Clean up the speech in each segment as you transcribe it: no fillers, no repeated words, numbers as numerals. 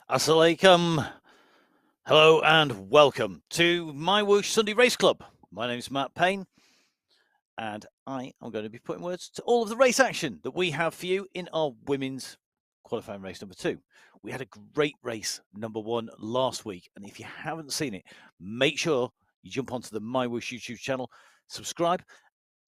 Assalamualaikum. Hello and welcome to MyWhoosh Sunday Race Club. My name is Matt Payne, and I am going to be putting words to all of the race action that we have for you in our women's qualifying race number 2. We had a great race number 1 last week, and if you haven't seen it, make sure you jump onto the MyWhoosh YouTube channel, subscribe,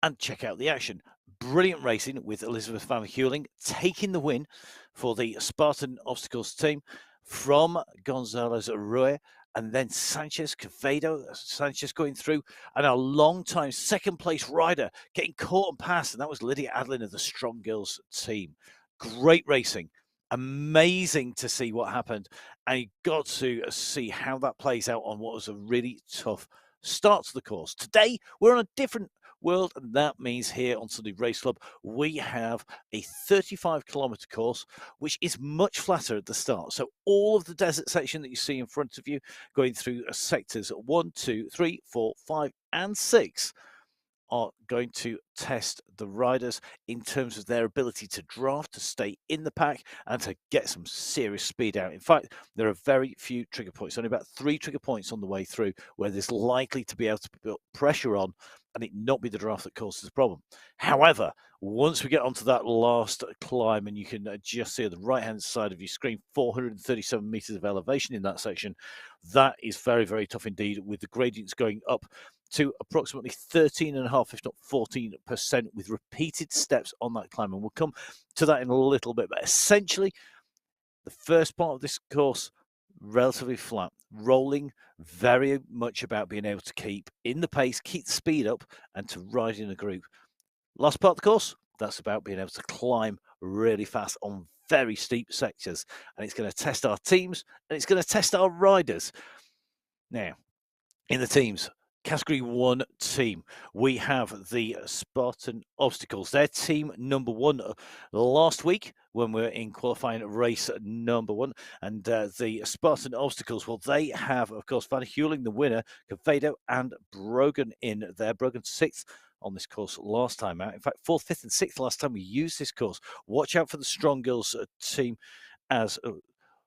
and check out the action. Brilliant racing with Elizabeth Van Heuling taking the win for the Spartan Obstacles team from Gonzalez Arroyo, and then Sanchez going through, and a long-time second-place rider getting caught and passed, and that was Lydia Adlin of the Strong Girls team. Great racing. Amazing to see what happened, and you got to see how that plays out on what was a really tough start to the course. Today, we're on a different world, and that means here on Sunday Race Club we have a 35-kilometer course which is much flatter at the start. So all of the desert section that you see in front of you, going through sectors 1, 2, 3, 4, 5 and 6, are going to test the riders in terms of their ability to draft, to stay in the pack, and to get some serious speed out. In fact, there are very few trigger points, only about 3 trigger points on the way through, where there's likely to be able to put pressure on and it not be the draft that causes the problem. However, once we get onto that last climb, and you can just see on the right-hand side of your screen, 437 meters of elevation in that section, that is very, very tough indeed, with the gradients going up to approximately 13.5%, if not 14%, with repeated steps on that climb. And we'll come to that in a little bit. But essentially, the first part of this course, relatively flat, rolling, very much about being able to keep in the pace, keep the speed up, and to ride in a group. Last part of the course, that's about being able to climb really fast on very steep sectors. And it's going to test our teams, and it's going to test our riders. Now, in the teams, Category 1 team, we have the Spartan Obstacles. Their team number 1 last week when we were in qualifying race number 1. And the Spartan Obstacles, well, they have, of course, Van Heuling, the winner, Cavado and Brogan in there. Brogan 6th on this course last time out. In fact, 4th, 5th and 6th last time we used this course. Watch out for the Strong Girls team as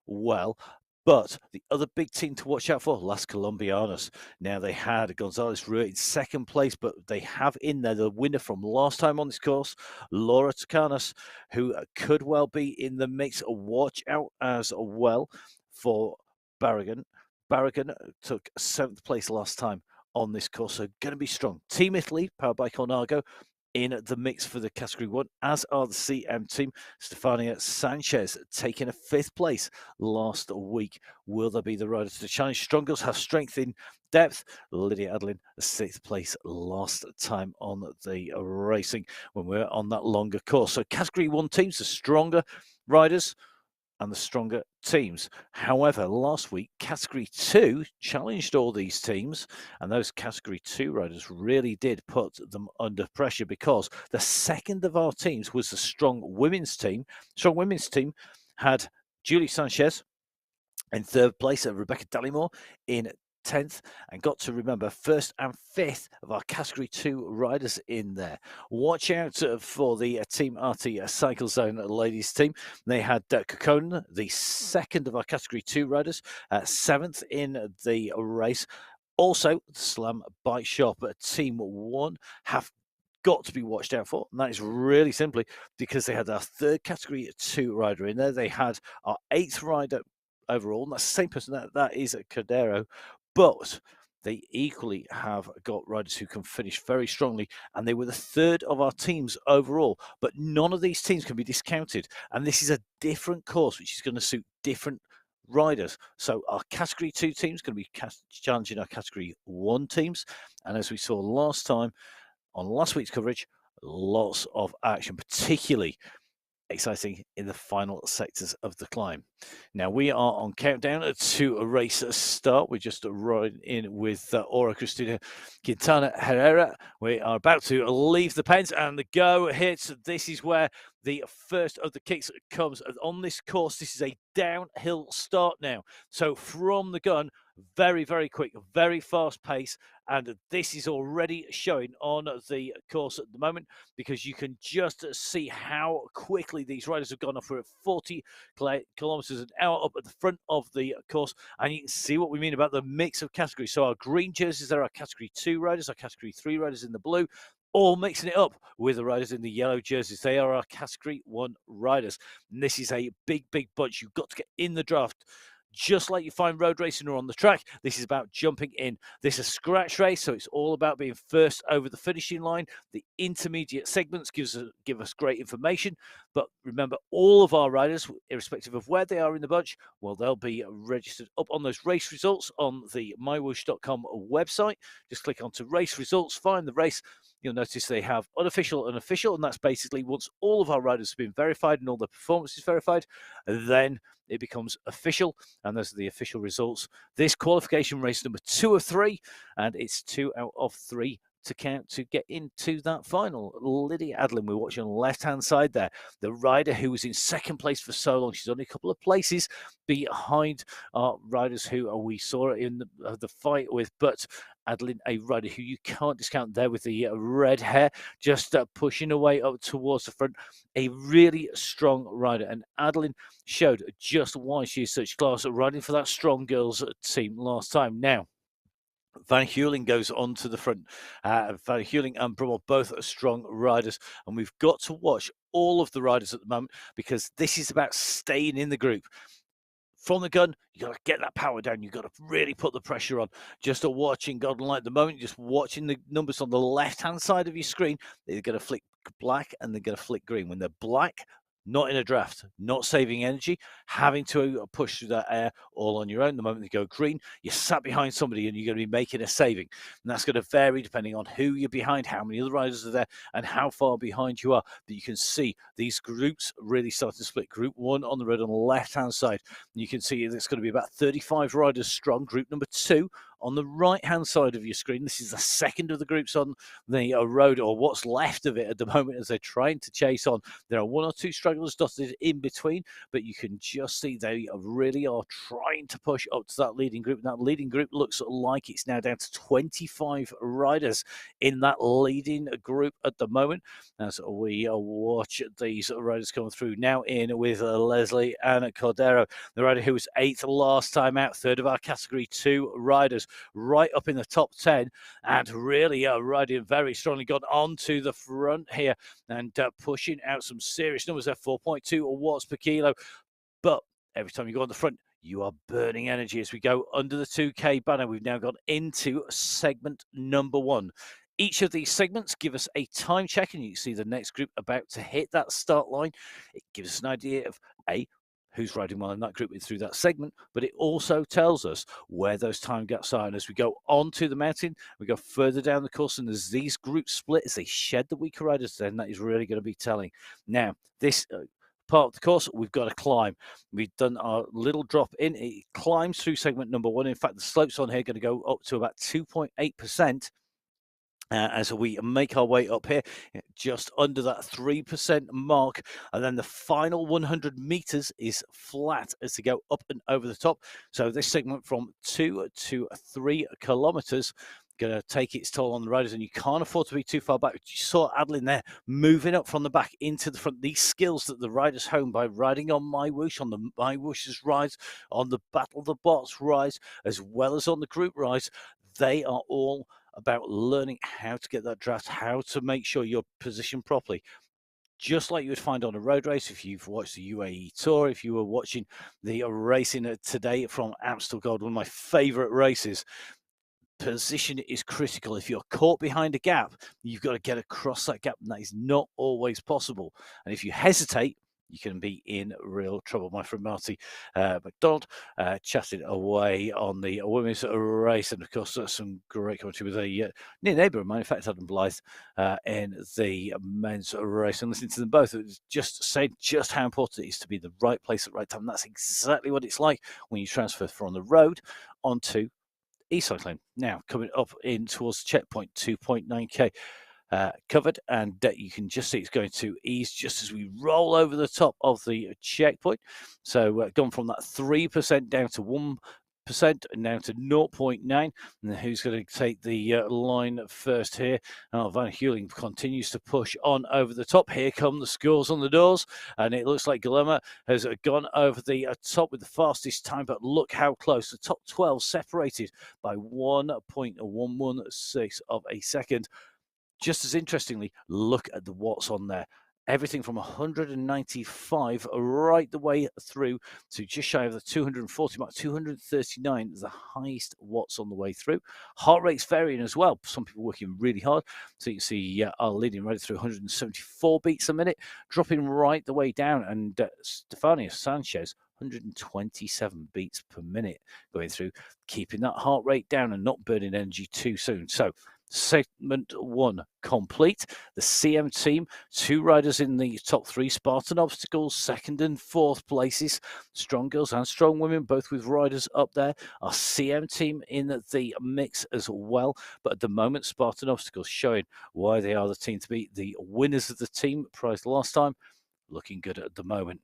well. But the other big team to watch out for, Las Colombianas. Now, they had Gonzalez Ruiz in second place, but they have in there the winner from last time on this course, Laura Tucanas, who could well be in the mix. Watch out as well for Barragan. Barragan took 7th place last time on this course, so going to be strong. Team Italy, powered by Colnago, in the mix for the Category 1, as are the CM team. Stefania Sanchez taking a 5th place last week. Will there be the rider to challenge? Strong Girls have strength in depth. Lydia Adlin, 6th place last time on the racing when we're on that longer course. So Category 1 teams, the stronger riders and the stronger teams. However, last week, Category 2 challenged all these teams, and those Category 2 riders really did put them under pressure, because the second of our teams was the Strong Women's team. Strong Women's team had Julie Sanchez in 3rd place, and Rebecca Dallimore in 10th, and got to remember 1st and 5th of our Category 2 riders in there. Watch out for the Team RT Cycle Zone ladies team. They had Kokona, the 2nd of our Category 2 riders, 7th in the race. Also, the Slam Bike Shop Team 1 have got to be watched out for, and that is really simply because they had our 3rd Category 2 rider in there. They had our 8th rider overall, and that's the same person, that is Cordero, but they equally have got riders who can finish very strongly, and they were the 3rd of our teams overall. But none of these teams can be discounted, and this is a different course which is going to suit different riders. So our Category 2 team is going to be challenging our Category 1 teams, and as we saw last time on last week's coverage, lots of action, particularly exciting in the final sectors of the climb. Now we are on countdown to a race start. We're just riding in with Aura Cristina Quintana Herrera. We are about to leave the pens, and the go hits. This is where the first of the kicks comes on this course. This is a downhill start now. So from the gun, Very, very quick, very fast pace. And this is already showing on the course at the moment, because you can just see how quickly these riders have gone off. We're at 40 kilometers an hour up at the front of the course, and you can see what we mean about the mix of categories. So our green jerseys, there are category 2 riders, our category 3 riders in the blue, all mixing it up with the riders in the yellow jerseys. They are our category 1 riders. And this is a big, big bunch. You've got to get in the draft. Just like you find road racing or on the track, this is about jumping in. This is a scratch race, so it's all about being first over the finishing line. The intermediate segments give us great information, but remember, all of our riders, irrespective of where they are in the bunch, well, they'll be registered up on those race results on the MyWhoosh.com website. Just click onto race results, find the race. You'll notice they have unofficial and official, and that's basically once all of our riders have been verified and all their performances verified, then it becomes official, and those are the official results. This qualification race number 2 of 3, and it's 2 out of 3 to count to get into that final. Lydia Adlin, we're watching on the left-hand side there, the rider who was in second place for so long. She's only a couple of places behind our riders who we saw in the fight with, but Adlin, a rider who you can't discount there with the red hair, just pushing away up towards the front. A really strong rider, and Adlin showed just why she is such class at riding for that strong girls team last time. Now, Van Heuling goes on to the front. Van Heuling and Brummel both are strong riders, and we've got to watch all of the riders at the moment, because this is about staying in the group. From the gun, you got to get that power down. You got to really put the pressure on. Just watching Golden Light at the moment, just watching the numbers on the left-hand side of your screen, they're going to flick black and they're going to flick green. When they're black, not in a draft, not saving energy, having to push through that air all on your own. The moment they go green, you're sat behind somebody and you're going to be making a saving. And that's going to vary depending on who you're behind, how many other riders are there, and how far behind you are. But you can see these groups really start to split. Group 1 on the road on the left-hand side. And you can see it's going to be about 35 riders strong. Group number 2 on the right-hand side of your screen. This is the second of the groups on the road, or what's left of it at the moment, as they're trying to chase on. There are 1 or 2 stragglers dotted in between, but you can just see they really are trying to push up to that leading group. And that leading group looks like it's now down to 25 riders in that leading group at the moment, as we watch these riders coming through. Now in with Leslie and Cordero, the rider who was 8th last time out, 3rd of our category 2 riders, right up in the top 10, and really riding very strongly, got onto the front here and pushing out some serious numbers there, 4.2 watts per kilo. But every time you go on the front, you are burning energy. As we go under the 2K banner, we've now gone into segment number 1. Each of these segments give us a time check, and you can see the next group about to hit that start line. It gives us an idea of who's riding well in that group through that segment, but it also tells us where those time gaps are. And as we go onto the mountain, we go further down the course, and as these groups split, as they shed the weaker riders, then that is really going to be telling. Now, this part of the course, we've got to climb. We've done our little drop in. It climbs through segment number 1. In fact, the slopes on here are going to go up to about 2.8%. As we make our way up here, just under that 3% mark. And then the final 100 meters is flat as they go up and over the top. So this segment from 2 to 3 kilometers going to take its toll on the riders, and you can't afford to be too far back. You saw Adlin there moving up from the back into the front. These skills that the riders hone by riding on MyWhoosh, on the MyWhoosh's rides, on the Battle of the Bots rides, as well as on the group rides, they are all about learning how to get that draft, how to make sure you're positioned properly. Just like you would find on a road race, if you've watched the UAE Tour, if you were watching the racing today from Amstel Gold, one of my favorite races. Position is critical. If you're caught behind a gap, you've got to get across that gap, and that is not always possible. And if you hesitate, you can be in real trouble. My friend Marty McDonald chatted away on the women's race, and of course some great commentary with a near neighbour of mine, in fact Adam Blythe, in the men's race. And listening to them both, it was just saying just how important it is to be in the right place at the right time. And that's exactly what it's like when you transfer from the road onto e-cycling. Now coming up in towards the checkpoint, 2.9k covered, and you can just see it's going to ease just as we roll over the top of the checkpoint. So gone from that 3% down to 1% 1%, now to 0.9. And who's going to take the line first here? Oh, Van Heuling continues to push on over the top. Here come the scores on the doors, and it looks like Guillermo has gone over the top with the fastest time, but look how close. The top 12 separated by 1.116 of a second. Just as interestingly, look at the watts on there. Everything from 195 right the way through to just shy of the 240 mark. 239 is the highest watts on the way through. Heart rate's varying as well. Some people working really hard. So you can see are leading right through 174 beats a minute, dropping right the way down. And Stefania Sanchez, 127 beats per minute going through, keeping that heart rate down and not burning energy too soon. So segment 1 complete. The CM team, 2 riders in the top 3. Spartan Obstacles, 2nd and 4th places. Strong girls and strong women, both with riders up there. Our CM team in the mix as well. But at the moment, Spartan Obstacles showing why they are the team to beat. The winners of the team prize last time, looking good at the moment.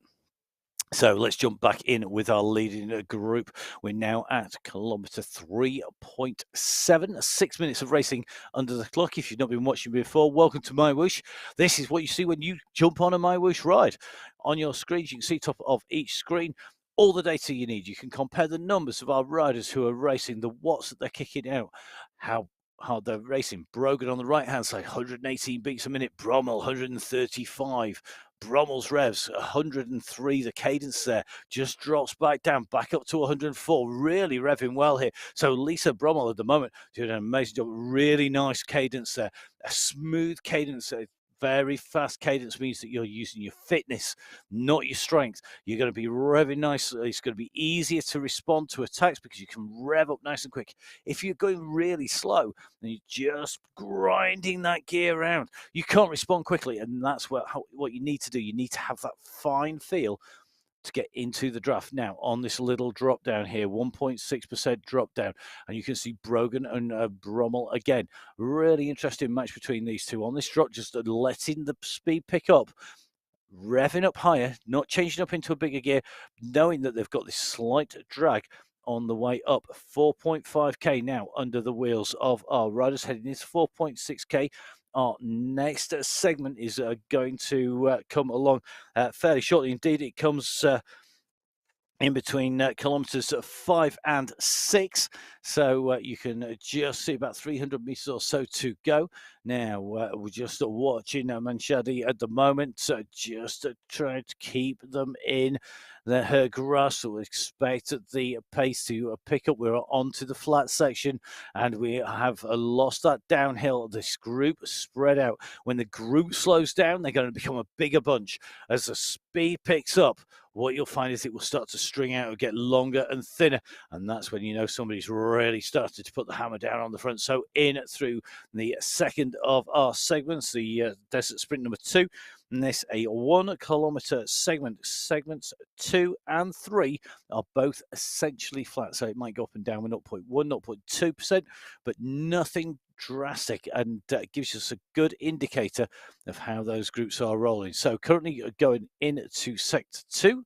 So let's jump back in with our leading group. We're now at kilometre 3.7, 6 minutes of racing under the clock. If you've not been watching before, welcome to MyWhoosh. This is what you see when you jump on a MyWhoosh ride. On your screens, you can see top of each screen all the data you need. You can compare the numbers of our riders who are racing, the watts that they're kicking out, how hard they're racing. Brogan on the right-hand side, 118 beats a minute. Brommel, 135. Brommel's revs, 103. The cadence there just drops back down, back up to 104. Really revving well here. So Lisa Brommel at the moment doing an amazing job. Really nice cadence there. A smooth cadence. Very fast cadence means that you're using your fitness, not your strength. You're going to be revving nice. It's going to be easier to respond to attacks because you can rev up nice and quick. If you're going really slow and you're just grinding that gear around, you can't respond quickly. And that's what you need to do. You need to have that fine feel to get into the draft. Now, on this little drop down here, 1.6% drop down, and you can see Brogan and Brommel again. Really interesting match between these two on this drop, just letting the speed pick up, revving up higher, not changing up into a bigger gear, knowing that they've got this slight drag on the way up. 4.5k now under the wheels of our riders, heading into 4.6k. Our next segment is going to come along fairly shortly. Indeed, it comes in between kilometres 5 and 6. So you can just see about 300 metres or so to go. Now, we're just watching Manshadi at the moment, just trying to keep them in her grasp. So we expect the pace to pick up. We're onto the flat section, and we have lost that downhill. This group spread out. When the group slows down, they're going to become a bigger bunch. As the speed picks up, what you'll find is it will start to string out and get longer and thinner. And that's when you know somebody's really started to put the hammer down on the front. So in through the second of our segments, the Desert Sprint number 2. And this a 1 kilometre segment. Segments 2 and 3 are both essentially flat. So it might go up and down with 0.1, 0.2%, but nothing drastic, and gives us a good indicator of how those groups are rolling. So currently going into sector 2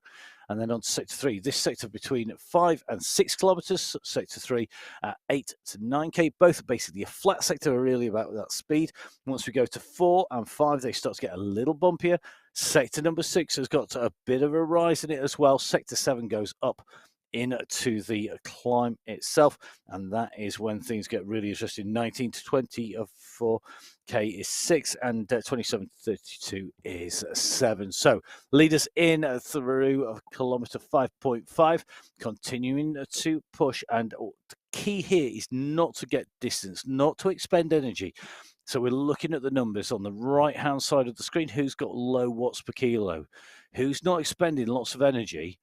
and then on to sector 3. This sector between 5 and 6 kilometres, sector 3 at 8 to 9k. Both are basically a flat sector, really about that speed. Once we go to 4 and 5, they start to get a little bumpier. Sector number 6 has got a bit of a rise in it as well. Sector 7 goes up into the climb itself, and that is when things get really interesting. 19 to 20 of 4k is 6, and 27 to 32 is 7. So leaders in through kilometre 5.5, continuing to push, and the key here is not to get distance, not to expend energy. So we're looking at the numbers on the right hand side of the screen. Who's got low watts per kilo, who's not expending lots of energy.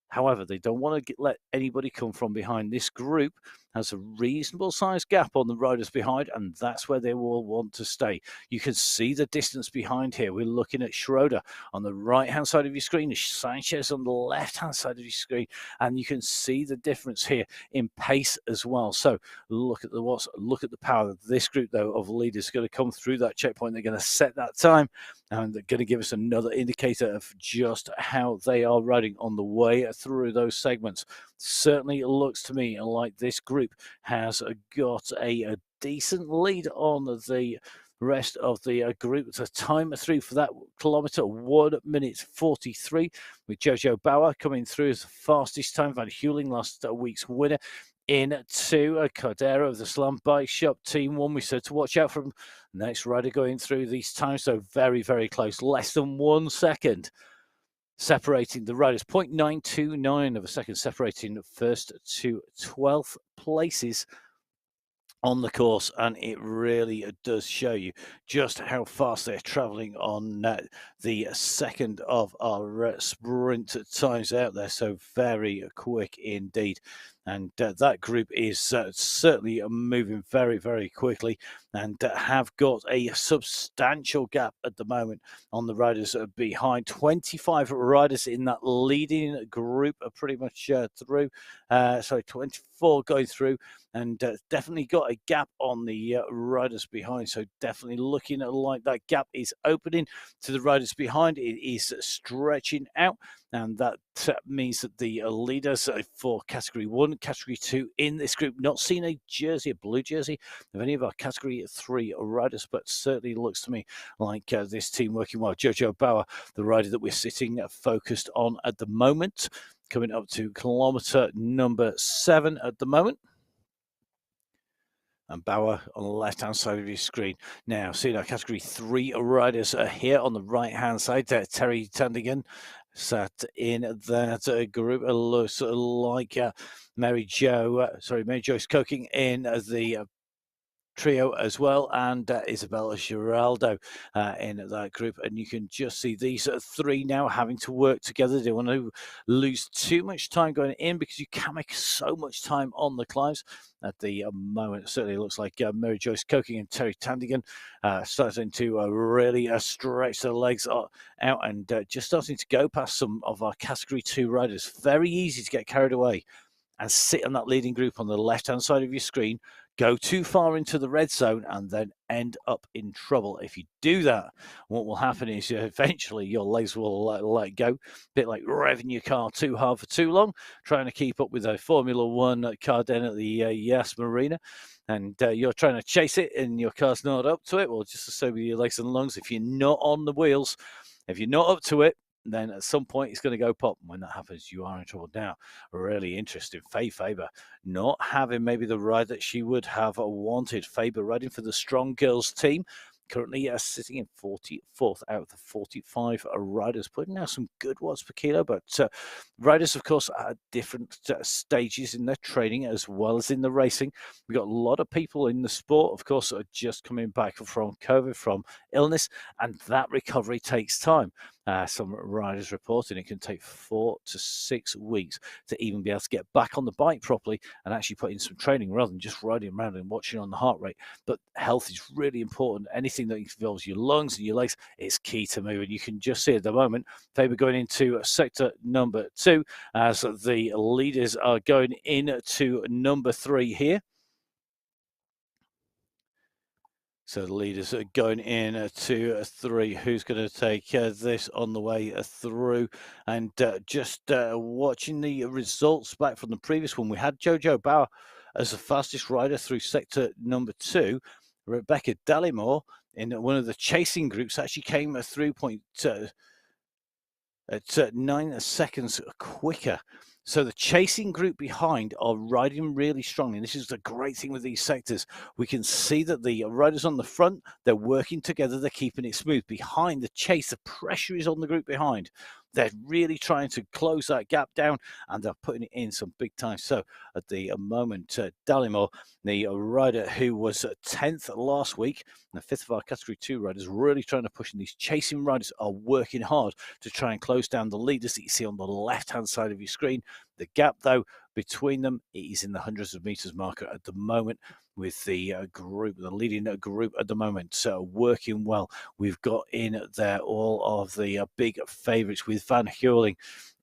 However, they don't want to let anybody come from behind. This group has a reasonable sized gap on the riders behind, and that's where they will want to stay. You can see the distance behind here. We're looking at Schroeder on the right-hand side of your screen, Sanchez on the left-hand side of your screen, and you can see the difference here in pace as well. So look at the watts, look at the power. This group, though, of leaders is going to come through that checkpoint. They're going to set that time, and they're going to give us another indicator of just how they are riding on the way through those segments. certainly looks to me like this group has got a decent lead on the rest of the group. The time through for that kilometre, 1 minute 43, with Jojo Bauer coming through as the fastest time. Van Heuling, last week's winner, into Cordero of the Slam Bike Shop Team 1. We said to watch out from next rider going through these times, so very, very close, less than 1 second separating the riders, 0.929 of a second separating first to 12th places on the course, and it really does show you just how fast they're traveling on the second of our sprint times out there. So very quick indeed. And that group is certainly moving very, very quickly, and have got a substantial gap at the moment on the riders behind. 25 riders in that leading group are pretty much through. 24 going through, and definitely got a gap on the riders behind. So definitely looking at like that gap is opening to the riders behind. It is stretching out, and that means that the leaders for Category 1, Category 2 in this group, not seen a jersey, a blue jersey of any of our Category 3 riders, but certainly looks to me like this team working well. Jojo Bauer, the rider that we're sitting focused on at the moment, coming up to kilometre number 7 at the moment. And Bauer on the left-hand side of your screen. Now, seeing our Category 3 riders here on the right-hand side. Terry Tandigan sat in that group. It looks like Mary Joyce Coking in the trio as well, and Isabella Giraldo in that group. And you can just see these three now having to work together. They want to lose too much time going in, because you can make so much time on the climbs at the moment. It certainly looks like Mary Joyce Coking and Terry Tandigan starting to really stretch their legs out, and just starting to go past some of our Category 2 riders. Very easy to get carried away and sit on that leading group on the left-hand side of your screen, go too far into the red zone, and then end up in trouble. If you do that, what will happen is eventually your legs will let go, a bit like revving your car too hard for too long, trying to keep up with a Formula One car down at the Yas Marina, and you're trying to chase it and your car's not up to it. Well, just the same with your legs and lungs. If you're not on the wheels, if you're not up to it, then at some point it's going to go pop. And when that happens, you are in trouble. Now, really interesting. Faye Faber not having maybe the ride that she would have wanted. Faber riding for the Strong Girls team. Currently sitting in 44th out of the 45 riders, putting out some good watts per kilo. But riders, of course, are at different stages in their training as well as in the racing. We've got a lot of people in the sport, of course, are just coming back from COVID, from illness, and that recovery takes time. Some riders reporting it can take 4 to 6 weeks to even be able to get back on the bike properly and actually put in some training rather than just riding around and watching on the heart rate. But health is really important. Anything that involves your lungs and your legs is key to moving. You can just see at the moment, Faber going into sector number 2 as the leaders are going into number 3 here. So the leaders are going in to 3. Who's going to take this on the way through? And just watching the results back from the previous one, we had Jojo Bauer as the fastest rider through sector number 2. Rebecca Dallimore in one of the chasing groups actually came through at 9 seconds quicker. So the chasing group behind are riding really strongly. And this is the great thing with these sectors. We can see that the riders on the front, they're working together. They're keeping it smooth. Behind the chase, the pressure is on the group behind. They're really trying to close that gap down, and they're putting it in some big time. So at the moment, Dallimore, the rider who was 10th last week, and the 5th of our Category 2 riders, really trying to push. And these chasing riders are working hard to try and close down the leaders that you see on the left-hand side of your screen. The gap, though, between them is in the hundreds of meters marker at the moment, with the group, the leading group at the moment, working well. We've got in there all of the big favourites, with Van Heuling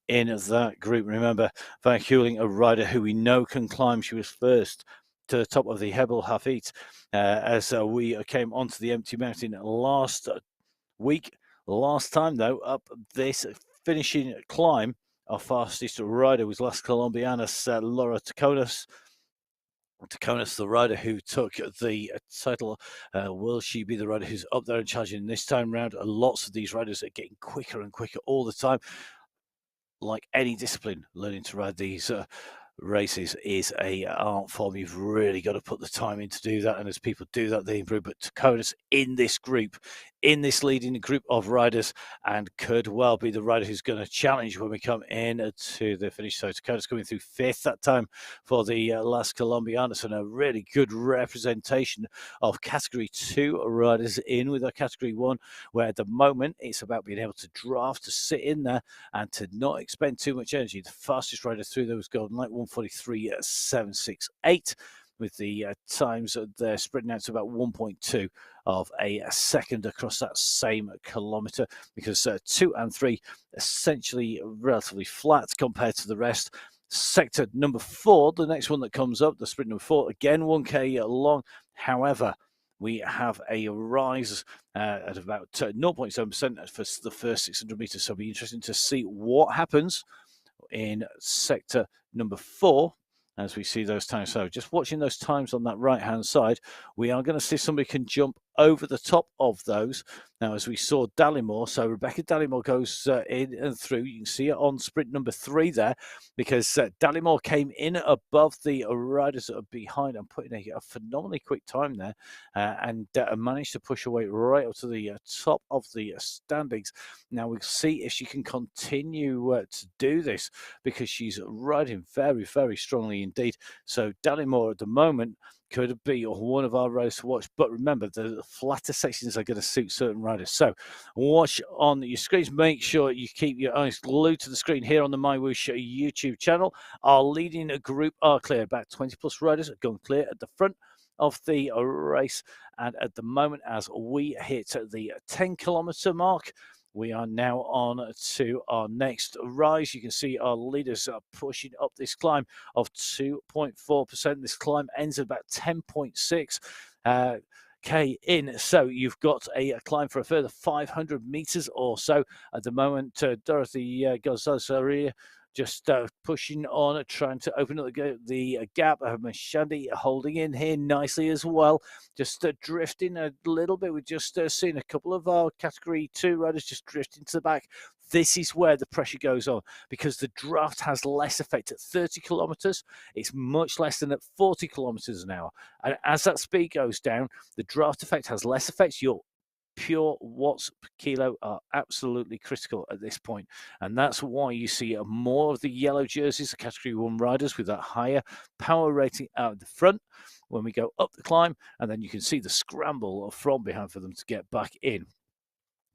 in that group. Remember, Van Heuling, a rider who we know can climb. She was first to the top of the Hebel Hafid as we came onto the empty mountain last week. Last time, though, up this finishing climb our fastest rider was Las Colombianas, Laura Taconis. Taconis, the rider who took the title. Will she be the rider who's up there and challenging this time round? Lots of these riders are getting quicker and quicker all the time. Like any discipline, learning to ride these races is a art form. You've really got to put the time in to do that, and as people do that, they improve. But Taconis in this group, in this leading group of riders, and could well be the rider who's going to challenge when we come in to the finish. So Taconis coming through fifth that time for the Las Colombianas, and a really good representation of Category 2 riders in with our Category 1, where at the moment it's about being able to draft, to sit in there, and to not expend too much energy. The fastest rider through there was Golden Light, 1:43.768, with the times they're spreading out to about 1.2 of a second across that same kilometre, because 2 and 3 essentially relatively flat compared to the rest. Sector number 4, the next one that comes up, the sprint number 4, again 1k long. However, we have a rise at about 0.7% for the first 600 meters. So it'll be interesting to see what happens in sector number 4 as we see those times. So just watching those times on that right hand side, we are going to see somebody can jump over the top of those. Now, as we saw Dallimore, so Rebecca Dallimore goes in and through. You can see it on sprint number 3 there, because Dallimore came in above the riders that are behind and putting a phenomenally quick time there, and managed to push her way right up to the top of the standings. Now we'll see if she can continue to do this, because she's riding very, very strongly indeed. So Dallimore at the moment could be one of our riders to watch. But remember, the flatter sections are going to suit certain riders. So watch on your screens. Make sure you keep your eyes glued to the screen here on the MyWhoosh YouTube channel. Our leading group are clear. About 20 plus riders are going clear at the front of the race. And at the moment, as we hit the 10-kilometer mark, we are now on to our next rise. You can see our leaders are pushing up this climb of 2.4%. This climb ends at about 10.6 K in. So you've got a climb for a further 500 meters or so. At the moment, Dorothy Gonzalez just pushing on, trying to open up the gap. Mashandi holding in here nicely as well, just drifting a little bit. We've just seen a couple of our Category 2 riders just drifting to the back. This is where the pressure goes on, because the draft has less effect at 30 kilometers. It's much less than at 40 kilometers an hour. And as that speed goes down, the draft effect has less effect. Your pure watts per kilo are absolutely critical at this point, and that's why you see more of the yellow jerseys, the Category 1 riders, with that higher power rating out the front when we go up the climb, and then you can see the scramble from behind for them to get back in.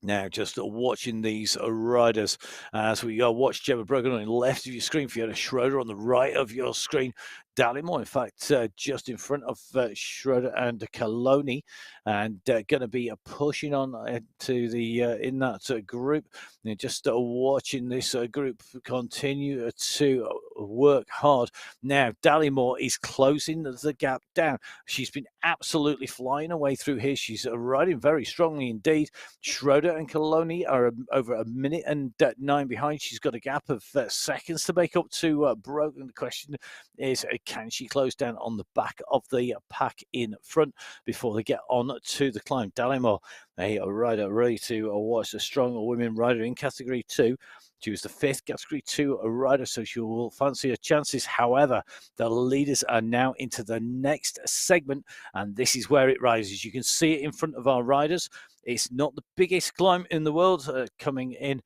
Now, just watching these riders as we watch Gemma Brogan on the left of your screen, Fiona Schroeder on the right of your screen, Dallimore, in fact, just in front of Schroeder and Coloni, and going to be pushing on to the in that group. And just watching this group continue to work hard. Now, Dallimore is closing the gap down. She's been absolutely flying away through here. She's riding very strongly indeed. Schroeder and Coloni are over a minute and 9 behind. She's got a gap of seconds to make up to Brogan. The question is, can she close down on the back of the pack in front before they get on to the climb? Dallimore, a rider ready to watch, a strong women rider in Category 2. She was the 5th Category 2 rider, so she will fancy her chances. However, the leaders are now into the next segment, and this is where it rises. You can see it in front of our riders. It's not the biggest climb in the world coming in,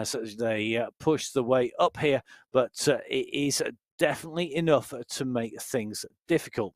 so they push the way up here, but it is definitely enough to make things difficult.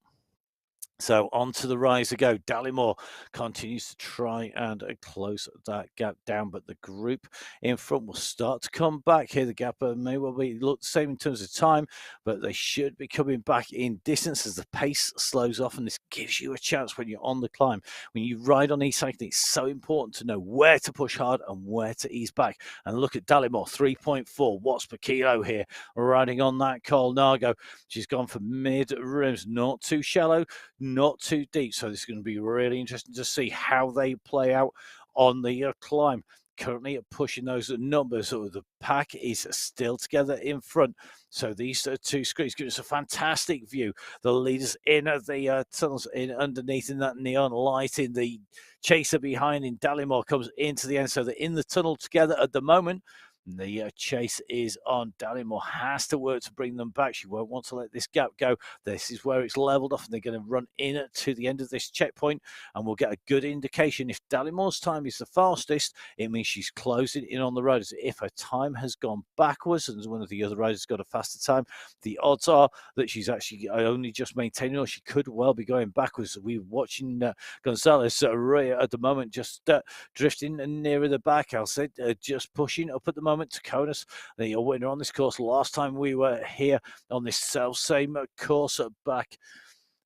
So on to the rise to go. Dallimore continues to try and close that gap down, but the group in front will start to come back here. The gap may well be look the same in terms of time, but they should be coming back in distance as the pace slows off, and this gives you a chance when you're on the climb. When you ride on e-cycling, it's so important to know where to push hard and where to ease back. And look at Dallimore, 3.4 watts per kilo here, riding on that Colnago. She's gone for mid rims, not too shallow, not too deep. So this is going to be really interesting to see how they play out on the climb. currently pushing those numbers. So the pack is still together in front. So these two screens give us a fantastic view. The leaders in the tunnels in underneath in that neon light, in the chaser behind in Dallimore comes into the end. So they're in the tunnel together at the moment. The chase is on. Dallimore has to work to bring them back. She won't want to let this gap go. This is where it's leveled off, and they're going to run in to the end of this checkpoint, and we'll get a good indication. If Dallimore's time is the fastest, it means she's closing in on the riders. If her time has gone backwards and one of the other riders got a faster time, the odds are that she's actually only just maintaining, or she could well be going backwards. We're watching Gonzalez at the moment, just drifting nearer the back. I'll say just pushing up at the moment to Konis, the winner on this course. Last time we were here on this same course back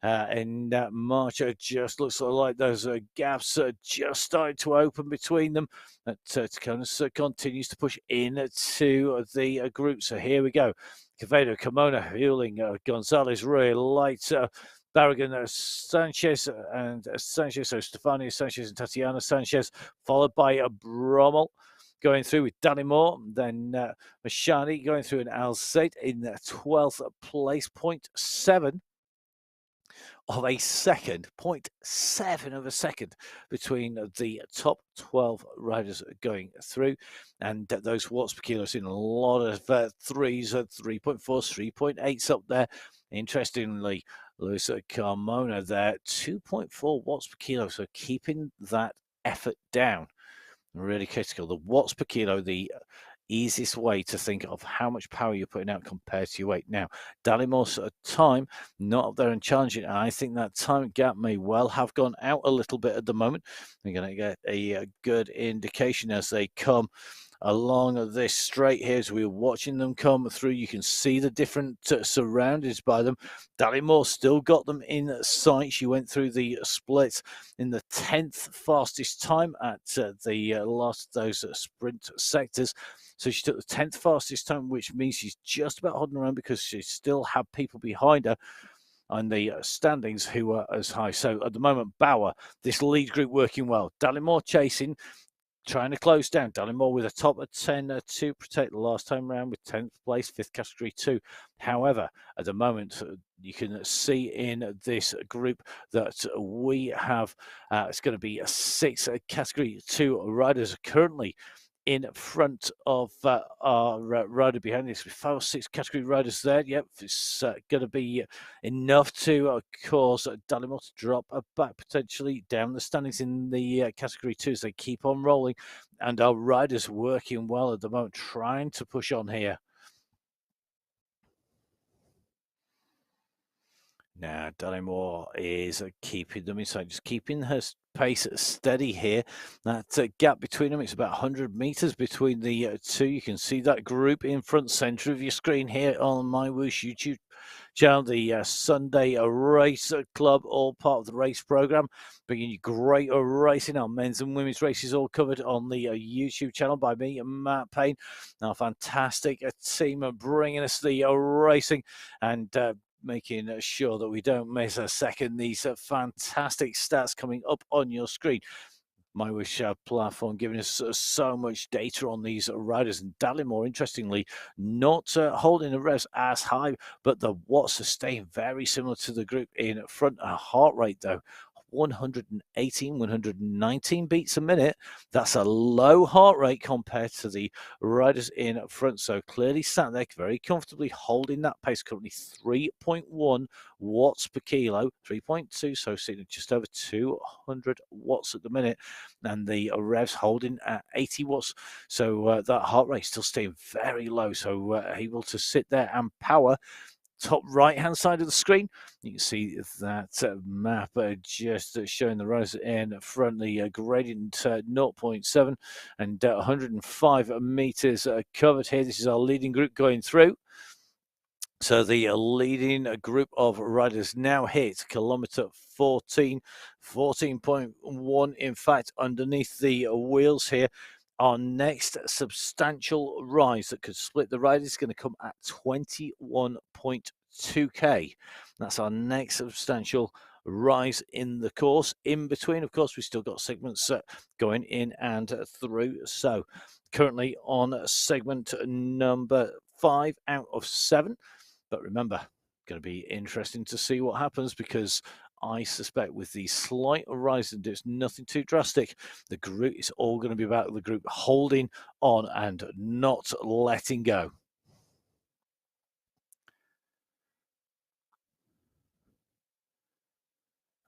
in March, it just looks like those gaps just started to open between them. Konis continues to push into the group. So here we go. Quevedo, Carmona, Hewling, Gonzalez, Roy, Light, Barragan, Sanchez, and Sanchez. So Stefania Sanchez and Tatiana Sanchez, followed by Brommel going through with Dallimore, then Mashani going through an Alzate in 12th place, 0.7 of a second, 0.7 of a second between the top 12 riders going through. And those watts per kilo in a lot of threes, 3.4s, 3.8s up there. Interestingly, Lewis Carmona there, 2.4 watts per kilo. So keeping that effort down, really critical. The watts per kilo, the easiest way to think of how much power you're putting out compared to your weight. Now, Dallimore's time not up there and challenging. And I think that time gap may well have gone out a little bit at the moment. We're going to get a good indication as they come along this straight here. As we're watching them come through, you can see the different surroundings by them. Dallimore still got them in sight. She went through the splits in the 10th fastest time at the last of those sprint sectors. So she took the 10th fastest time, which means she's just about holding around because she still had people behind her on the standings who are as high. So at the moment, Bauer, this lead group working well. Dallimore chasing, trying to close down. Dallimore with a top of 10 to protect the last time round with 10th place, 5th category 2. However, at the moment, you can see in this group that we have, it's going to be 6 category 2 riders currently in front of our rider behind us. With 5 or 6 category riders there. Yep, it's going to be enough to cause Dallimore to drop back potentially down the standings in the category 2 as they keep on rolling. And our riders working well at the moment, trying to push on here. Now, Dallimore is keeping them inside, just keeping her pace steady here. That gap between them, it's about 100 meters between the two. You can see that group in front center of your screen here on MyWhoosh YouTube channel, the Sunday Race Club, all part of the race program, bringing you great racing. Our men's and women's races all covered on the YouTube channel by me, Matt Payne. Now, fantastic team bringing us the racing and making sure that we don't miss a second. These fantastic stats coming up on your screen. MyWhoosh platform giving us so much data on these riders. And Dallimore, interestingly, not holding the revs as high, but the watts are staying very similar to the group in front. Her heart rate, though, 118, 119 beats a minute. That's a low heart rate compared to the riders in front. So clearly sat there very comfortably holding that pace. Currently 3.1 watts per kilo, 3.2, so sitting at just over 200 watts at the minute. And the revs holding at 80 watts. So that heart rate still staying very low. So able to sit there and power. Top right hand side of the screen, you can see that map just showing the riders in front, the gradient 0.7 and 105 meters covered here. This is our leading group going through. So the leading group of riders now hit kilometer 14, 14.1 in fact underneath the wheels here. Our next substantial rise that could split the riders is going to come at 21.2k. That's our next substantial rise in the course. In between, of course, we've still got segments going in and through. So currently on segment number 5 out of 7. But remember, going to be interesting to see what happens, because I suspect with the slight rise, and it's nothing too drastic, the group is all going to be about the group holding on and not letting go.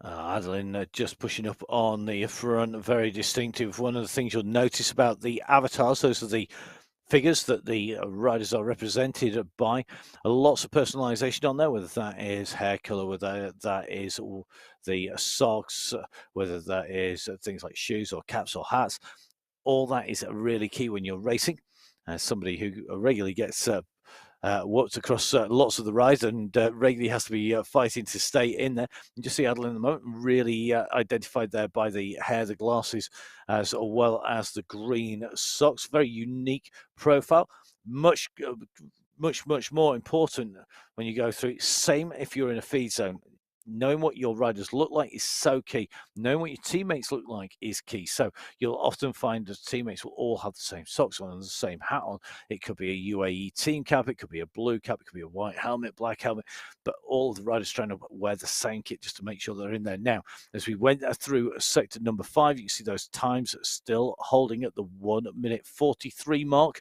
Adeline just pushing up on the front, very distinctive. One of the things you'll notice about the avatars, those are the figures that the riders are represented by. Lots of personalization on there, whether that is hair color, whether that is the socks, whether that is things like shoes or caps or hats. All that is really key when you're racing. As somebody who regularly gets whooped across lots of the rides and regularly has to be fighting to stay in there. You just see Adeline at the moment, really identified there by the hair, the glasses, as well as the green socks. Very unique profile. Much more important when you go through. Same if you're in a feed zone. Knowing what your riders look like is so key. Knowing what your teammates look like is key. So you'll often find that teammates will all have the same socks on and the same hat on. It could be a UAE team cap, it could be a blue cap, it could be a white helmet, black helmet, but all of the riders trying to wear the same kit just to make sure they're in there. Now, as we went through sector number 5, you can see those times still holding at the 1:43 mark.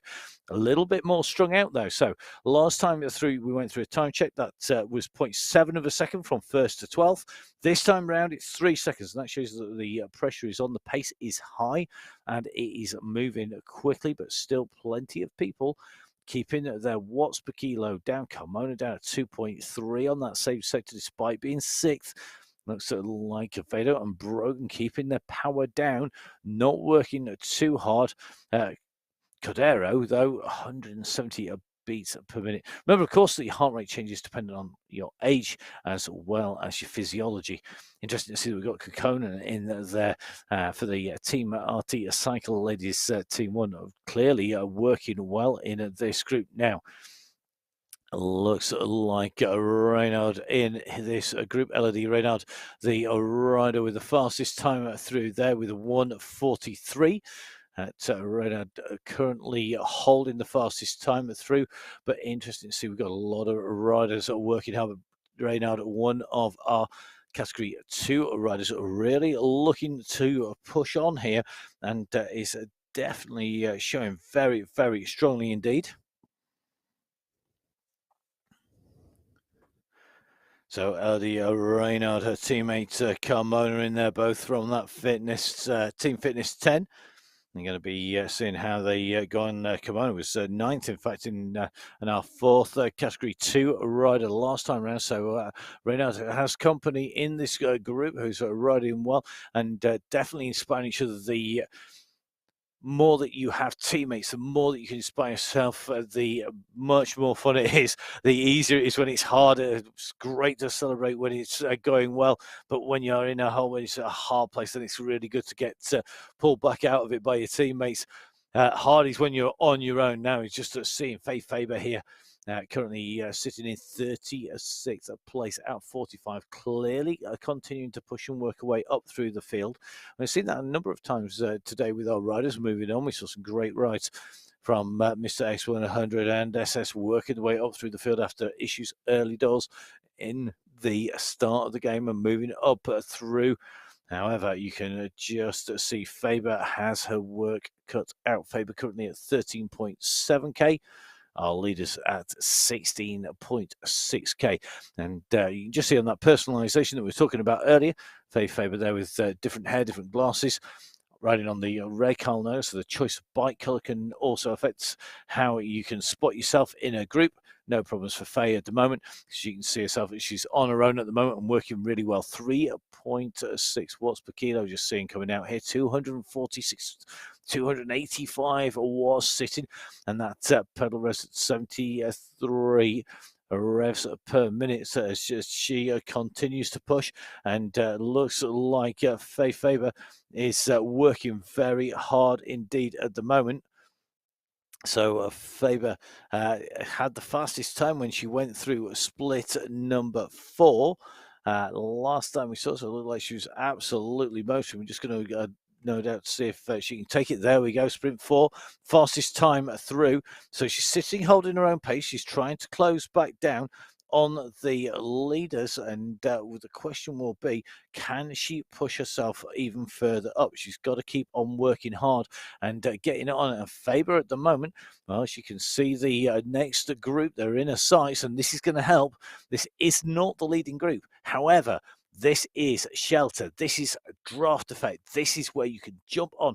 A little bit more strung out though. So last time we went through a time check that was 0.7 of a second from first to 12th. This time round it's 3 seconds, and that shows that the pressure is on, the pace is high, and it is moving quickly, but still plenty of people keeping their watts per kilo down. Carmona down at 2.3 on that same sector despite being 6th. Looks like Vado and Brogan keeping their power down, not working too hard. Cordero, though, 170 beats per minute. Remember, of course, that your heart rate changes depending on your age as well as your physiology. Interesting to see that we've got Kokona in there for the Team RT Cycle Ladies Team 1. Clearly working well in this group now. Looks like Reynard in this group. Elodie Reynard, the rider with the fastest time through there with 1:43. Reynard currently holding the fastest time through, but interesting to see we've got a lot of riders working hard. Reynard, one of our Category 2 riders, really looking to push on here, and is definitely showing very, very strongly indeed. So Elodie Reynard, her teammate Carmona in there, both from that fitness Team Fitness 10. You're going to be seeing how they go on. Carmona was 9th, in fact, in our 4th Category 2 rider last time around. So Reynard has company in this group who's riding well, and definitely inspiring each other. The more that you have teammates, the more that you can inspire yourself, the much more fun it is. The easier it is when it's harder. It's great to celebrate when it's going well, but when you're in a hole, when it's a hard place, then it's really good to get pulled back out of it by your teammates. Hard is when you're on your own. Now it's just seeing Faith Faber here. Currently sitting in 36th place out 45, clearly continuing to push and work away up through the field. We've seen that a number of times today with our riders moving on. We saw some great rides from Mr. X100 and SS working the way up through the field after issues early doors in the start of the game and moving up through. However, you can just see Faber has her work cut out. Faber currently at 13.7k. Our leaders at 16.6k. And you can just see on that personalization that we were talking about earlier, Faye Faber there with different hair, different glasses, riding on the red car nose. So the choice of bike color can also affect how you can spot yourself in a group. No problems for Faye at the moment. She can see herself that she's on her own at the moment and working really well. 3.6 watts per kilo, just seeing coming out here. 246, 285 was sitting, and that pedal rest at 73 revs per minute. So as she continues to push, and looks like Faye Faber is working very hard indeed at the moment. So Faber had the fastest time when she went through split number 4. Last time we saw her, it looked like she was absolutely motoring. We're just going to no doubt see if she can take it. There we go, sprint 4, fastest time through. So she's sitting, holding her own pace. She's trying to close back down on the leaders, and the question will be, can she push herself even further up? She's got to keep on working hard and getting it on. And Faber at the moment, well, she can see the next group. They're in her sights, and this is going to help. This is not the leading group. However, this is shelter. This is draft effect. This is where you can jump on,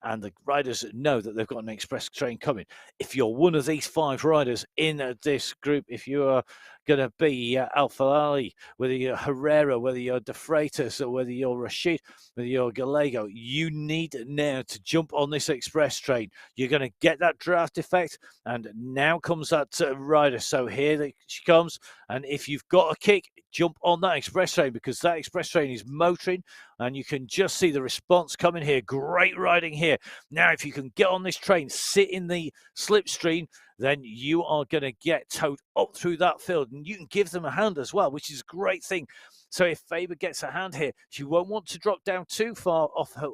and the riders know that they've got an express train coming. If you're one of these 5 riders in this group, if you are going to be Alpha Ali, whether you're Herrera, whether you're De Freitas, or whether you're Rashid, whether you're Gallego, you need now to jump on this express train. You're going to get that draft effect, and now comes that rider. So here she comes, and if you've got a kick, jump on that express train, because that express train is motoring, and you can just see the response coming here. Great riding here. Now, if you can get on this train, sit in the slipstream, then you are going to get towed up through that field, and you can give them a hand as well, which is a great thing. So if Faber gets a hand here, she won't want to drop down too far off her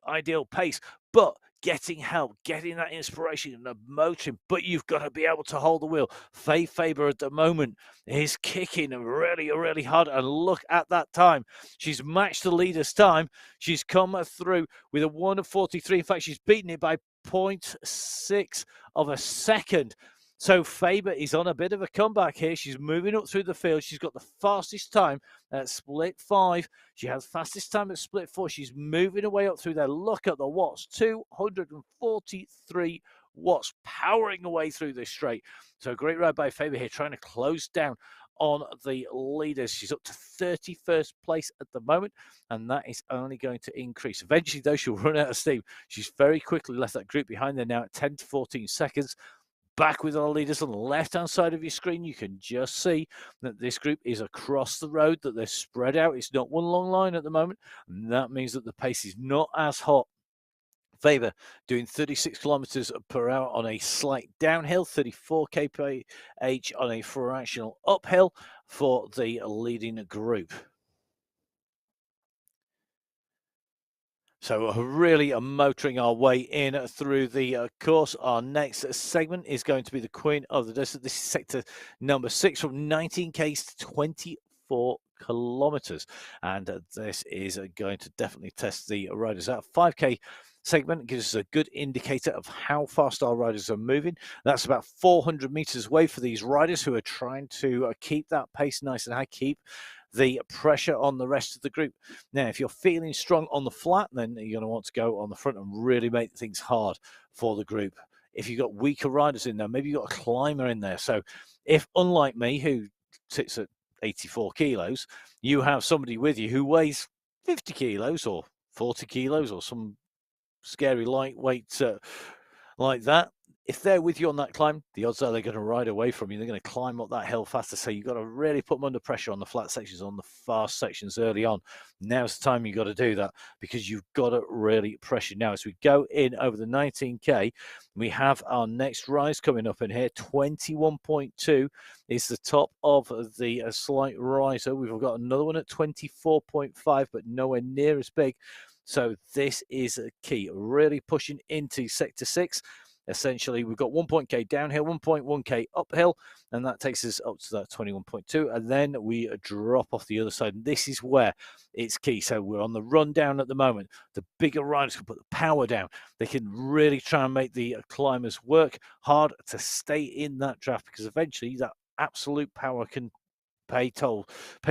ideal pace, but getting help, getting that inspiration and the motoring, but you've got to be able to hold the wheel. Faye Faber at the moment is kicking really, really hard, and look at that time. She's matched the leader's time. She's come through with a 1:43. In fact, she's beaten it by 0.6 of a second. So Faber is on a bit of a comeback here. She's moving up through the field. She's got the fastest time at split 5. She has fastest time at split 4. She's moving her way up through there. Look at the watts, 243 watts, powering away through this straight. So great ride by Faber here, trying to close down on the leaders. She's up to 31st place at the moment, and that is only going to increase. Eventually, though, she'll run out of steam. She's very quickly left that group behind there now at 10 to 14 seconds. Back with our leaders on the left-hand side of your screen, you can just see that this group is across the road, that they're spread out. It's not one long line at the moment, and that means that the pace is not as hot. Faber doing 36 kilometers per hour on a slight downhill, 34 kph on a fractional uphill for the leading group. So really motoring our way in through the course. Our next segment is going to be the Queen of the Desert. This is sector number 6 from 19Ks to 24 kilometers. And this is going to definitely test the riders out. 5K segment gives us a good indicator of how fast our riders are moving. That's about 400 meters away for these riders who are trying to keep that pace nice and high, keep the pressure on the rest of the group. Now, if you're feeling strong on the flat, then you're going to want to go on the front and really make things hard for the group. If you've got weaker riders in there, maybe you've got a climber in there. So if, unlike me, who sits at 84 kilos, you have somebody with you who weighs 50 kilos or 40 kilos or some scary lightweight like that, if they're with you on that climb, the odds are they're going to ride away from you. They're going to climb up that hill faster. So you've got to really put them under pressure on the flat sections, on the fast sections early on. Now's the time you've got to do that, because you've got to really pressure. Now, as we go in over the 19K, we have our next rise coming up in here. 21.2 is the top of the slight riser. We've got another one at 24.5, but nowhere near as big. So this is a key, really pushing into sector 6. Essentially, we've got 1.k downhill, 1.1k uphill, and that takes us up to that 21.2, and then we drop off the other side. And this is where it's key. So we're on the run down at the moment. The bigger riders can put the power down. They can really try and make the climbers work hard to stay in that draft, because eventually that absolute power can pay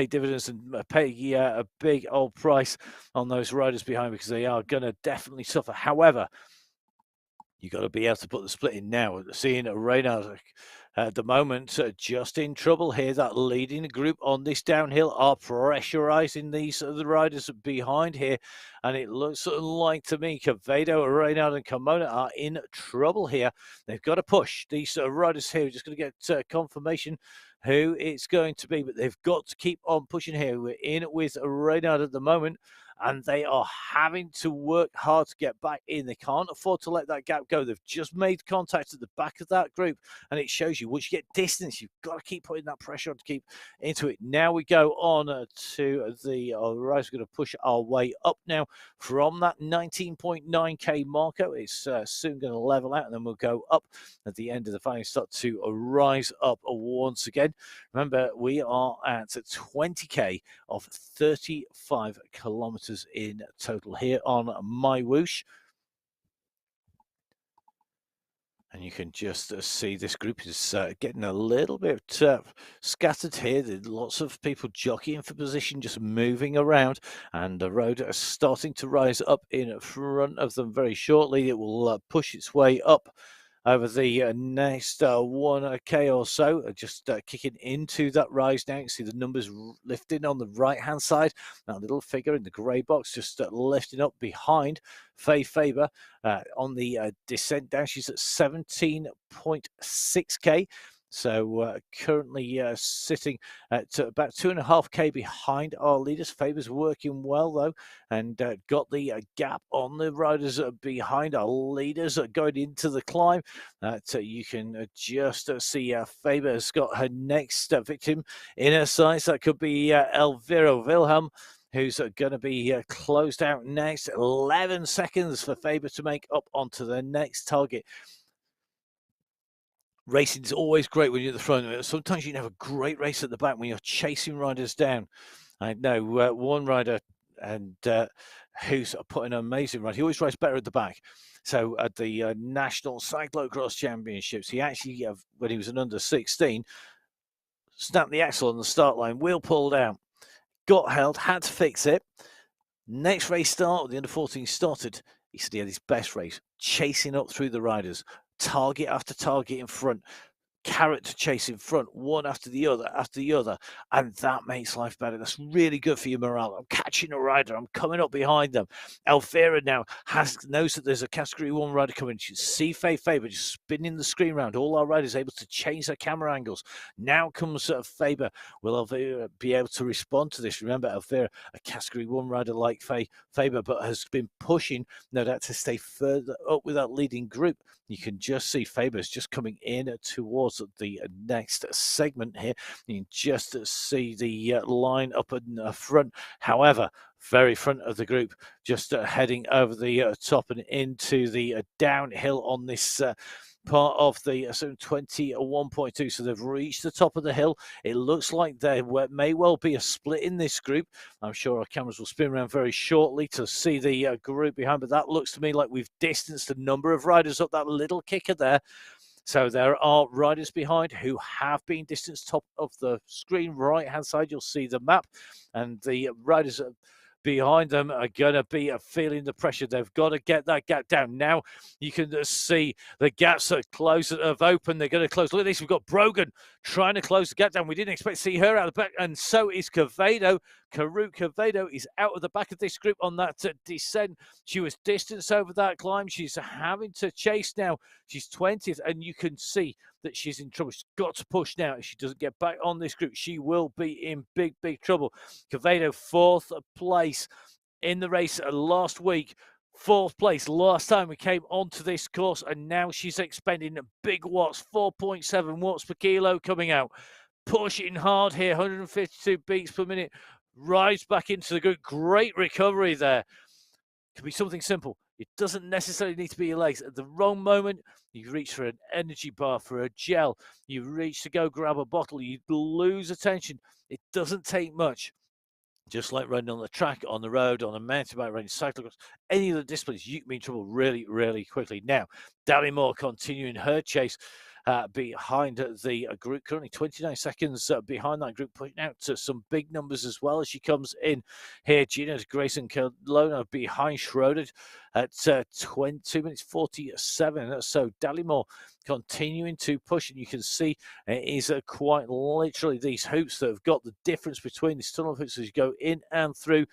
dividends, and pay a big old price on those riders behind, because they are going to definitely suffer. However, you got to be able to put the split in now. Seeing Reynard at the moment just in trouble here. That leading group on this downhill are pressurizing these the riders behind here, and it looks like to me Cavedo, Reynard, and Carmona are in trouble here. They've got to push these riders here. We're just going to get confirmation who it's going to be, but they've got to keep on pushing here. We're in with Reynard at the moment, and they are having to work hard to get back in. They can't afford to let that gap go. They've just made contact at the back of that group, and it shows you. Once you get distance, you've got to keep putting that pressure on to keep into it. Now we go on to the rise. We're going to push our way up now from that 19.9k marker. It's soon going to level out, and then we'll go up at the end of the final, start to rise up once again. Remember, we are at 20k of 35 kilometers in total here on MyWhoosh. And you can just see this group is getting a little bit scattered here. There's lots of people jockeying for position, just moving around. And the road is starting to rise up in front of them very shortly. It will push its way up over the next 1k or so, just kicking into that rise now. You can see the numbers lifting on the right-hand side. That little figure in the grey box just lifting up behind Faye Faber on the descent down. She's at 17.6k. So currently sitting at about 2.5k behind our leaders. Faber's working well though, and got the gap on the riders behind our leaders going into the climb. You can just see Faber's got her next victim in her sights. That could be Elvira Wilhelm, who's going to be closed out next. 11 seconds for Faber to make up onto the next target. Racing is always great when you're at the front. Sometimes you can have a great race at the back when you're chasing riders down. I know one rider and who's putting an amazing ride. He always rides better at the back. So at the National Cyclocross Championships, he actually, when he was an under 16, snapped the axle on the start line, wheel pulled out, got held, had to fix it. Next race start, the under 14 started. He said he had his best race, chasing up through the riders. Target after target in front, carrot to chase in front, one after the other, and that makes life better. That's really good for your morale. I'm catching a rider, I'm coming up behind them. Elvira now knows that there's a category 1 rider coming. She see Faye Faber just spinning the screen around. All our riders able to change their camera angles. Now comes Faber. Will Elvira be able to respond to this? Remember, Elvira, a category 1 rider like Faber, but has been pushing, no doubt, to stay further up with that leading group. You can just see Faber's just coming in towards the next segment here. You can just see the line up in the front. However, very front of the group, just heading over the top and into the downhill on this part of the 21.2. So they've reached the top of the hill. It looks like there may well be a split in this group. I'm sure our cameras will spin around very shortly to see the group behind, but that looks to me like we've distanced a number of riders up that little kicker there. So there are riders behind who have been distanced. Top of the screen, right-hand side, you'll see the map, and the riders behind them are going to be feeling the pressure. They've got to get that gap down. Now you can see the gaps are closed, that have opened. They're going to close. Look at this. We've got Brogan trying to close the gap down. We didn't expect to see her out of the back, and so is Quevedo. Quevedo is out of the back of this group on that descent. She was distanced over that climb. She's having to chase now. She's 20th, and you can see that she's in trouble. She's got to push now. If she doesn't get back on this group, she will be in big, big trouble. Quevedo, 4th place in the race last week. 4th place last time we came onto this course, and now she's expending big watts, 4.7 watts per kilo coming out. Pushing hard here, 152 beats per minute. Rides back into the group. Great recovery there. Could be something simple. It doesn't necessarily need to be your legs. At the wrong moment, you reach for an energy bar, for a gel. You reach to go grab a bottle. You lose attention. It doesn't take much. Just like running on the track, on the road, on a mountain bike, running cyclocross, any of the disciplines, you can be in trouble really, really quickly. Now, Dali Moore continuing her chase behind the group, currently 29 seconds behind that group, pushing out to some big numbers as well as she comes in here. Gina Grayson Colonna behind Schroeder at 2 minutes 47. So Dallimore continuing to push, and you can see it is quite literally these hoops that have got the difference between these tunnel hoops as you go in and through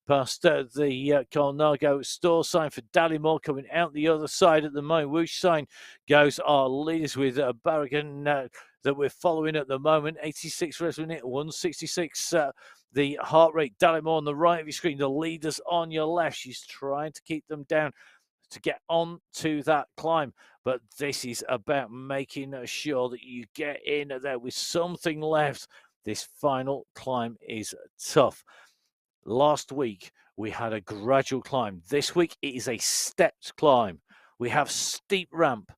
past the Colnago store sign for Dallimore. Coming out the other side at the MyWhoosh sign goes our leaders with Barragan that we're following at the moment. 86 reps per minute, 166 the heart rate. Dallimore on the right of your screen, the leaders on your left. She's trying to keep them down. to get on to that climb. But this is about making sure that you get in there with something left. This final climb is tough. Last week, we had a gradual climb. This week, it is a stepped climb. We have steep ramp,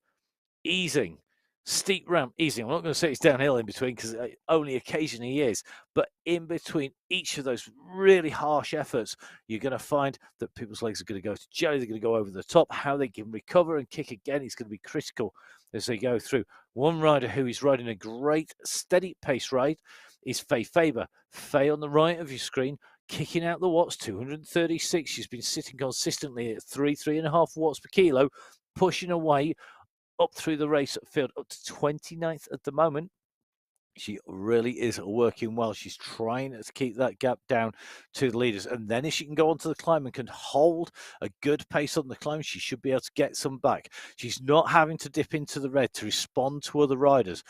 easing, steep ramp, easing. I'm not going to say it's downhill in between because only occasionally is, but in between each of those really harsh efforts, you're going to find that people's legs are going to go to jelly. They're going to go over the top. How they can recover and kick again is going to be critical as they go through. One rider who is riding a great steady pace ride is Faye Faber. Faye on the right of your screen, kicking out the watts, 236. She's been sitting consistently at 3.5 watts per kilo, pushing away up through the race field up to 29th at the moment. She really is working well. She's trying to keep that gap down to the leaders. And then if she can go onto the climb and can hold a good pace on the climb, she should be able to get some back. She's not having to dip into the red to respond to other riders.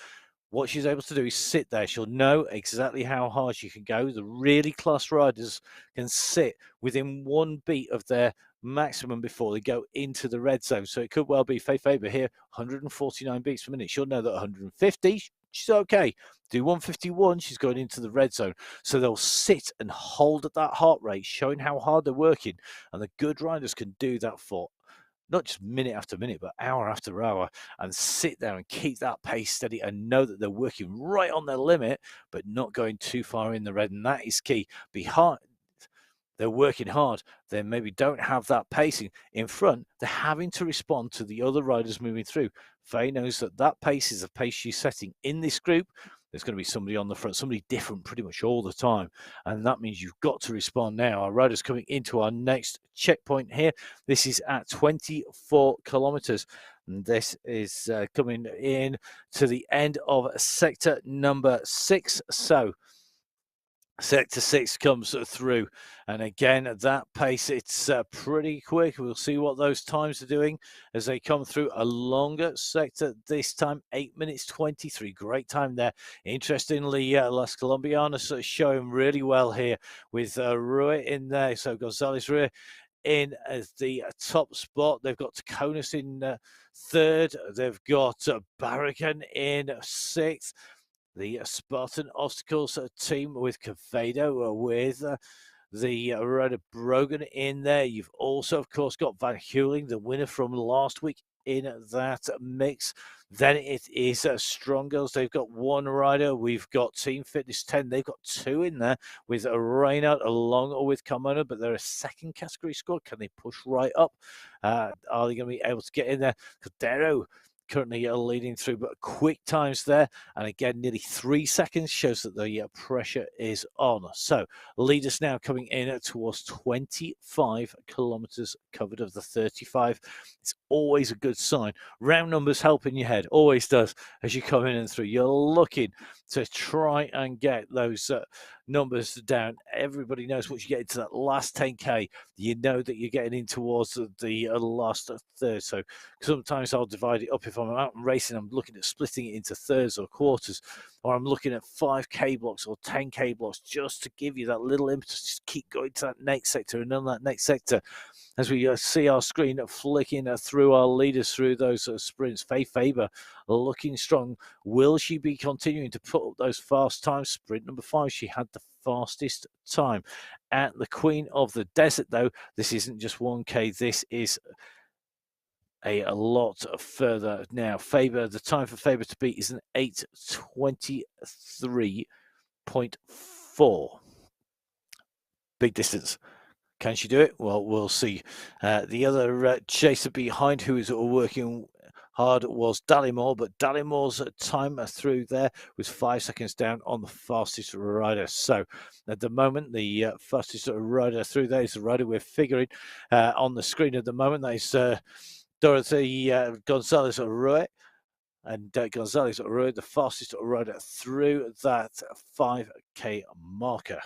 What she's able to do is sit there. She'll know exactly how hard she can go. The really class riders can sit within one beat of their maximum before they go into the red zone. So it could well be Faye Faber here, 149 beats per minute. She'll know that 150, she's okay. Do 151, she's going into the red zone. So they'll sit and hold at that heart rate, showing how hard they're working. And the good riders can do that for not just minute after minute, but hour after hour, and sit there and keep that pace steady and know that they're working right on their limit, but not going too far in the red. And that is key. Behind, they're working hard. They maybe don't have that pacing. In front, they're having to respond to the other riders moving through. Faye knows that that pace is the pace she's setting in this group. There's going to be somebody on the front, somebody different pretty much all the time. And that means you've got to respond now. Our rider's coming into our next checkpoint here. This is at 24 kilometers. And this is coming in to the end of sector number 6. So Sector 6 comes through, and again at that pace it's pretty quick. We'll see what those times are doing as they come through. A longer sector this time, 8 minutes 23. Great time there. Interestingly, Las Colombianas are showing really well here with Rui in there. So Gonzalez Rui in as the top spot. They've got Taconis in third. They've got Barragan in sixth. The Spartan Obstacles team with Cafedo, with the rider Brogan in there. You've also, of course, got Van Heuling, the winner from last week, in that mix. Then it is Strong Girls. They've got one rider. We've got Team Fitness 10. They've got two in there with Reinhardt along with Carmona, but they're a second category squad. Can they push right up? Are they going to be able to get in there? Cordero currently leading through, but quick times there, and again nearly 3 seconds shows that the pressure is on. So leaders now coming in towards 25 kilometers covered of the 35. It's always a good sign. Round numbers help in your head, always does, as you come in and through. You're looking to try and get those numbers down. Everybody knows once you get into that last 10k, you know that you're getting in towards the last third. So sometimes I'll divide it up. If I'm out and racing, I'm looking at splitting it into thirds or quarters, or I'm looking at 5k blocks or 10k blocks, just to give you that little impetus. Just keep going to that next sector and on that next sector. As we see our screen flicking through our leaders through those sprints. Faye Faber looking strong. Will she be continuing to put up those fast times? Sprint number 5, she had the fastest time. At the Queen of the Desert, though, this isn't just 1k, this is a lot further now. Faber, the time for Faber to beat is an 8:23.4. Big distance. Can she do it? Well, we'll see. The other chaser behind who is working hard was Dallimore, but Dallimore's time through there was 5 seconds down on the fastest rider. So at the moment, the fastest rider through there is the rider we're figuring on the screen at the moment. That is Dorothy Gonzalez Rui. And Gonzalez Rui, the fastest rider through that 5k marker.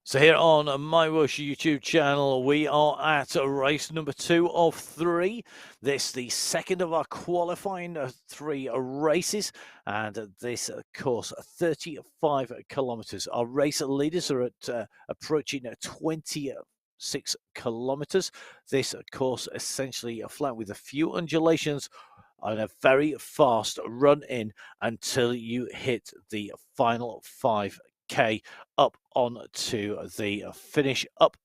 So here on MyWhoosh YouTube channel, we are at race number 2 of 3. This is the second of our qualifying 3 races, and this course 35 kilometers. Our race leaders are at approaching 20 6 kilometers. This course essentially flat with a few undulations on a very fast run in until you hit the final 5k up onto the finish, up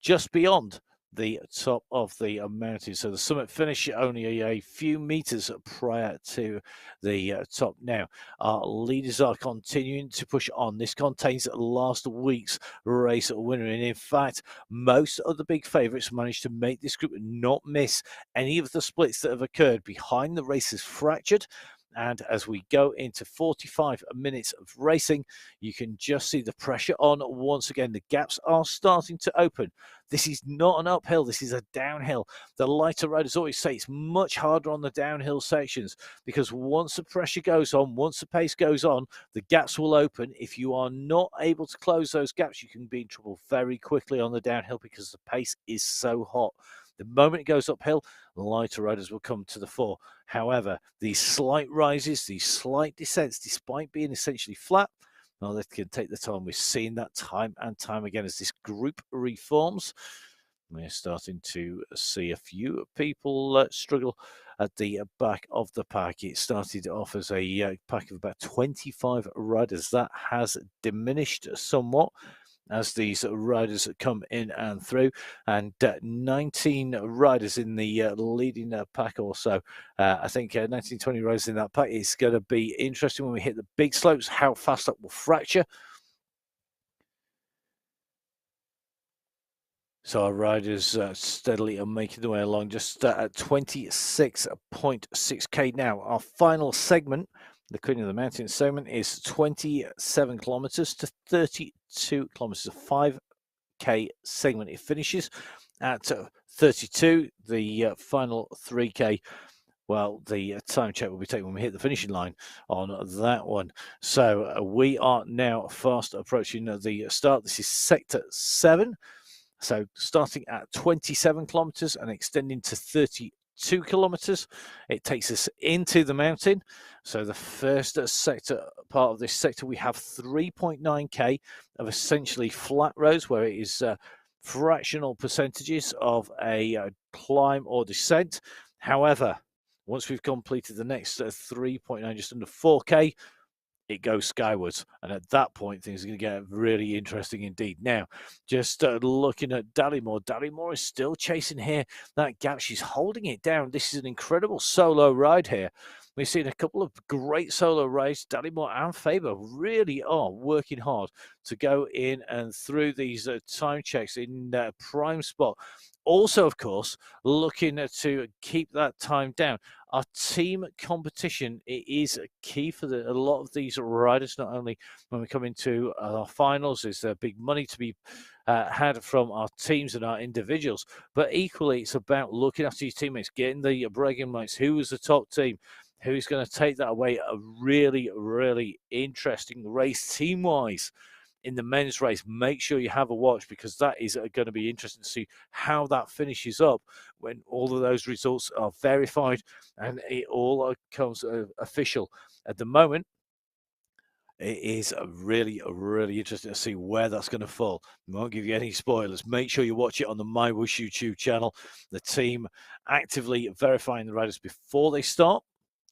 just beyond the top of the mountain. So the summit finish only a few meters prior to the top. Now, our leaders are continuing to push on. This contains last week's race winner, and in fact, most of the big favourites managed to make this group and not miss any of the splits that have occurred. Behind the race is fractured. And as we go into 45 minutes of racing, you can just see the pressure on once again. The gaps are starting to open. This is not an uphill, this is a downhill. The lighter riders always say it's much harder on the downhill sections because once the pressure goes on, once the pace goes on, the gaps will open. If you are not able to close those gaps, you can be in trouble very quickly on the downhill because the pace is so hot. The moment it goes uphill, lighter riders will come to the fore. However, these slight rises, these slight descents, despite being essentially flat, well, they can take the time. We're seeing that time and time again as this group reforms. We're starting to see a few people struggle at the back of the pack. It started off as a pack of about 25 riders. That has diminished somewhat as these riders come in and through, and 19 riders in the leading pack or so. I think 19, 20 riders in that pack. It's going to be interesting when we hit the big slopes, how fast that will fracture. So our riders steadily are making their way along, just at 26.6k now. Our final segment, the Queen of the Mountain segment, is 27 kilometers to 32 kilometers, a 5k segment. It finishes at 32. The final 3k, well, the time check will be taken when we hit the finishing line on that one. So we are now fast approaching the start. This is sector 7. So starting at 27 kilometers and extending to 32 kilometers, it takes us into the mountain. So the first sector, part of this sector, we have 3.9k of essentially flat roads where it is fractional percentages of a climb or descent. However, once we've completed the next 3.9, just under 4k, it goes skywards, and at that point things are going to get really interesting indeed. Now, just looking at Dallimore. Dallimore is still chasing here that gap. She's holding it down. This is an incredible solo ride here. We've seen a couple of great solo rides. Dallimore and Faber really are working hard to go in and through these time checks in prime spot. Also, of course, looking to keep that time down. Our team competition, it is key for a lot of these riders, not only when we come into our finals, is there big money to be had from our teams and our individuals, but equally it's about looking after your teammates, getting the bragging rights. Who was the top team? Who's going to take that away? A really, really interesting race team-wise. In the men's race, make sure you have a watch because that is going to be interesting to see how that finishes up when all of those results are verified and it all becomes official. At the moment, it is really, really interesting to see where that's going to fall. I won't give you any spoilers. Make sure you watch it on the MyWhoosh YouTube channel. The team actively verifying the riders before they start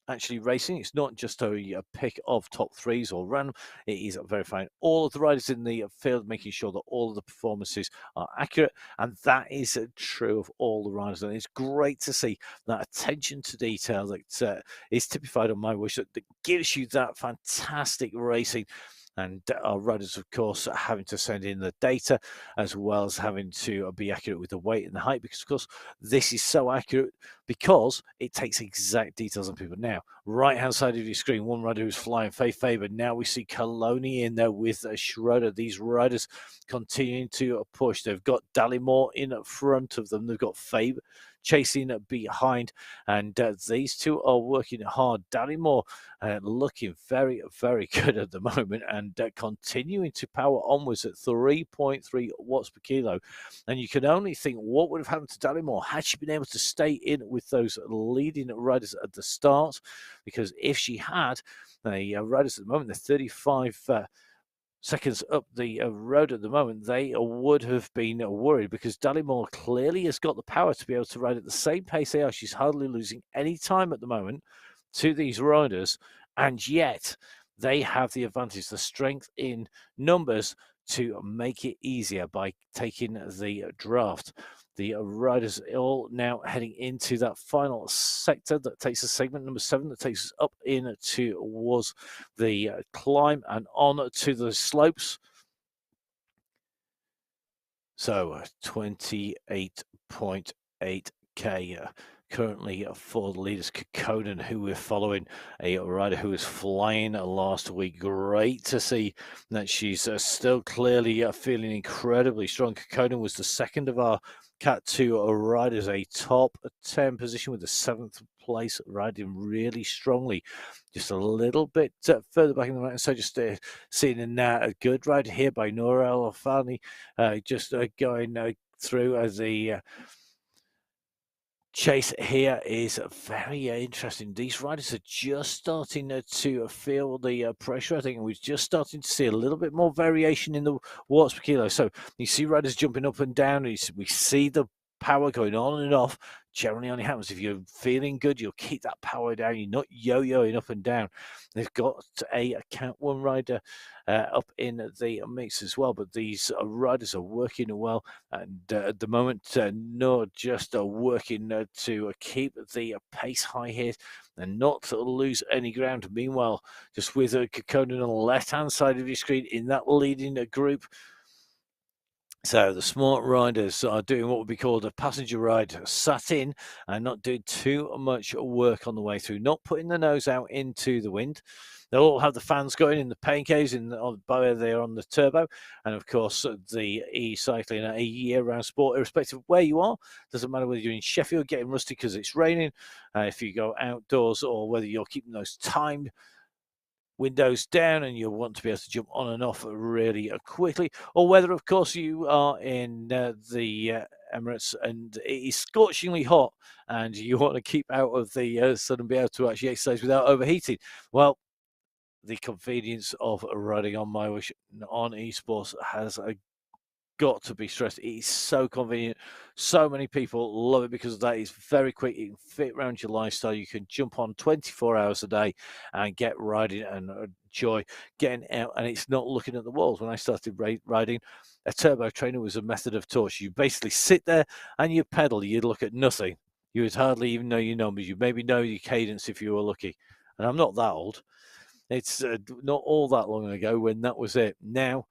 actually racing. It's not just a pick of top threes or random. It is verifying all of the riders in the field, making sure that all of the performances are accurate, and that is true of all the riders. And it's great to see that attention to detail that is typified on MyWhoosh, that gives you that fantastic racing. And our riders, of course, are having to send in the data as well as having to be accurate with the weight and the height, because, of course, this is so accurate because it takes exact details on people. Now, right-hand side of your screen, one rider who's flying, Faith Faber. Now we see Coloni in there with Schroeder. These riders continuing to push. They've got Dallimore in front of them. They've got Faber chasing behind, and these two are working hard. Dallimore looking very, very good at the moment, and continuing to power onwards at 3.3 watts per kilo. And you can only think what would have happened to Dallimore had she been able to stay in with those leading riders at the start, because if she had, the riders at the moment, they're 35 seconds up the road at the moment, they would have been worried, because Dallimore clearly has got the power to be able to ride at the same pace they are. She's hardly losing any time at the moment to these riders, and yet they have the advantage, the strength in numbers to make it easier by taking the draft. The riders all now heading into that final sector that takes us segment number 7, that takes us up in towards the climb and on to the slopes. So 28.8k currently for the leaders. Kekkonen, who we're following, a rider who was flying last week. Great to see that she's still clearly feeling incredibly strong. Kekkonen was the second of our Cat 2 riders, a top 10 position with the 7th place, riding really strongly. Just a little bit further back in the mountain, so just seeing a good ride here by Nora Alfani, just going through as the chase here is very interesting. These riders are just starting to feel the pressure, I think. We're just starting to see a little bit more variation in the watts per kilo. So you see riders jumping up and down. We see the power going on and off. Generally only happens if you're feeling good, you'll keep that power down. You're not yo-yoing up and down. They've got a Cat 1 rider up in the mix as well, but these riders are working well, and at the moment, not just working to keep the pace high here and not to lose any ground. Meanwhile, just with Kekkonen on the left-hand side of your screen in that leading group. So the smart riders are doing what would be called a passenger ride, sat in and not doing too much work on the way through, not putting the nose out into the wind. They'll all have the fans going in the pain caves by they're on the turbo. And of course, the e-cycling, a year-round sport, irrespective of where you are. Doesn't matter whether you're in Sheffield getting rusty because it's raining, if you go outdoors, or whether you're keeping those timed windows down and you'll want to be able to jump on and off really quickly, or whether, of course, you are in the Emirates and it is scorchingly hot and you want to keep out of the sun and be able to actually exercise without overheating. Well, the convenience of riding on MyWhoosh on esports has got to be stressed. It is so convenient. So many people love it because that is very quick. You can fit around your lifestyle. You can jump on 24 hours a day and get riding and enjoy getting out. And it's not looking at the walls. When I started riding, a turbo trainer was a method of torture. You basically sit there and you pedal. You'd look at nothing. You would hardly even know your numbers. You maybe know your cadence if you were lucky. And I'm not that old. It's not all that long ago when that was it. Now,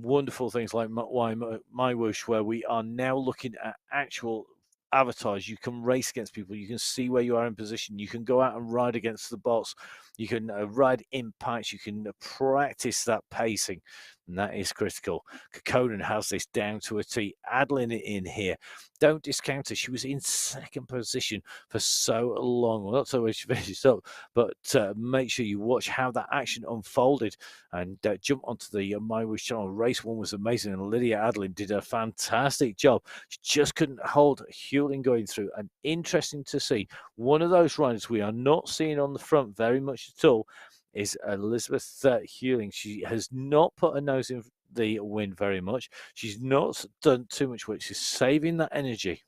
wonderful things like MyWhoosh, where we are now looking at actual avatars. You can race against people. You can see where you are in position. You can go out and ride against the bots. You can ride impacts. You can practice that pacing, and that is critical. Kekkonen has this down to a T. Adeline in here. Don't discount her. She was in second position for so long. Well, not so much she finished up, but make sure you watch how that action unfolded and jump onto the MyWhoosh channel. Race 1 was amazing, and Lydia Adeline did a fantastic job. She just couldn't hold Hewling going through, and interesting to see. One of those riders we are not seeing on the front very much at all is Elizabeth Hewling. She has not put her nose in the wind very much. She's not done too much work. She's saving that energy.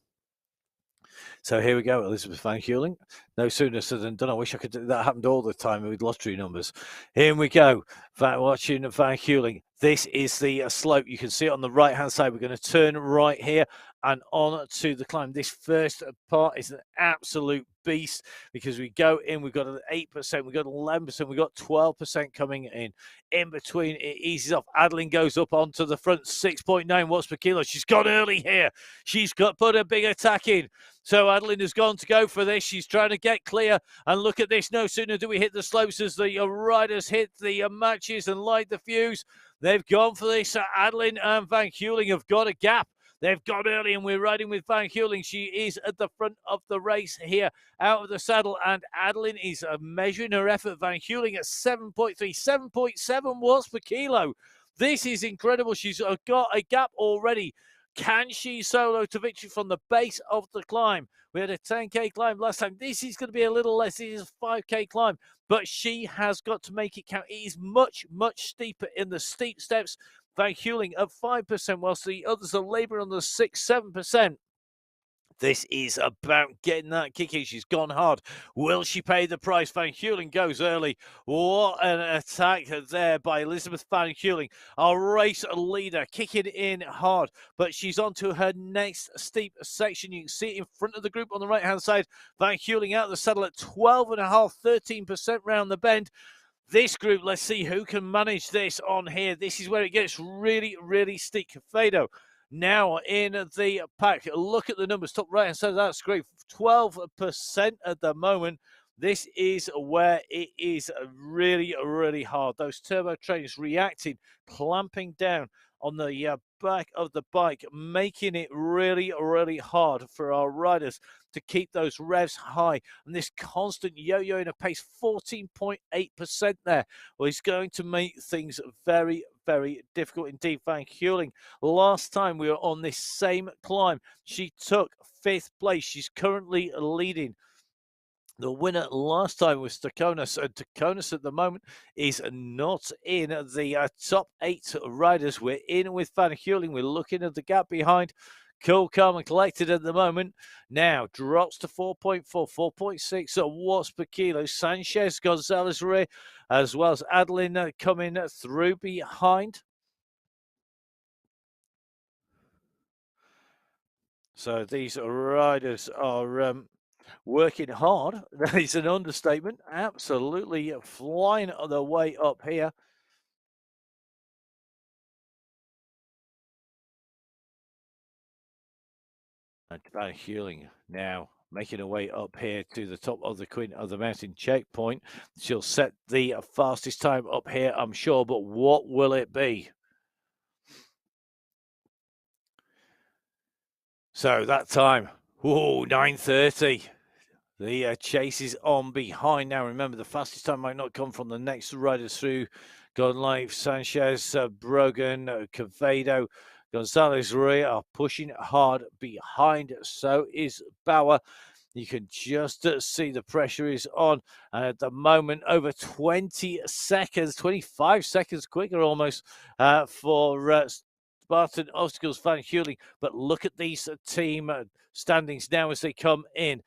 So here we go, Elizabeth Van Hewling. No sooner said than done. I wish I could do that. Happened all the time with lottery numbers. Here we go. Watching Van Hewling. This is the slope. You can see it on the right-hand side. We're going to turn right here and on to the climb. This first part is an absolute beast because we go in. We've got an 8%. We've got 11%. We've got 12% coming in. In between, it eases off. Adeline goes up onto the front, 6.9 watts per kilo. She's gone early here. She's got put a big attack in. So Adeline has gone to go for this. She's trying to get clear. And look at this. No sooner do we hit the slopes as the riders hit the matches and light the fuse. They've gone for this. Adeline and Van Hewling have got a gap. They've got early, and we're riding with Van Hewling. She is at the front of the race here, out of the saddle, and Adeline is measuring her effort. Van Hewling at 7.3, 7.7 watts per kilo. This is incredible. She's got a gap already. Can she solo to victory from the base of the climb? We had a 10K climb last time. This is going to be a little less. It is a 5K climb, but she has got to make it count. It is much, much steeper in the steep steps. Van Heuling at 5%, whilst the others are labouring on the 6-7%. This is about getting that kick in. She's gone hard. Will she pay the price? Van Heuling goes early. What an attack there by Elizabeth Van Heuling, our race leader, kicking in hard. But she's on to her next steep section. You can see it in front of the group on the right-hand side. Van Heuling out of the saddle at 12.5%, 13% round the bend. This group, let's see who can manage this on here. This is where it gets really, really steep. Fado now in the pack. Look at the numbers. Top right hand side of that screen, 12% at the moment. This is where it is really, really hard. Those turbo trains reacting, clamping down on the back of the bike, making it really, really hard for our riders to keep those revs high. And this constant yo-yoing of pace, 14.8% there, well, is going to make things very, very difficult indeed. Van Heuling, last time we were on this same climb, she took 5th place. She's currently leading. The winner last time was Taconis, and Taconis at the moment is not in the top 8 riders. We're in with Van Heuling. We're looking at the gap behind. Cool, calm, and collected at the moment. Now drops to 4.4, 4.6 watts per kilo. Sanchez, Gonzalez Ray, as well as Adeline coming through behind. So these riders are working hard. That is an understatement. Absolutely flying their way up here. And Van Heuling now making her way up here to the top of the Queen of the Mountain checkpoint. She'll set the fastest time up here, I'm sure, but what will it be? So that time, 9:30. The chase is on behind now. Remember, the fastest time might not come from the next riders through. Godlife, Sanchez, Brogan, Cavado, Gonzalez Ray are pushing hard behind. So is Bauer. You can just see the pressure is on. And at the moment, over 20 seconds, 25 seconds quicker almost for Spartan Obstacles Van Heuling. But look at these team standings now as they come in.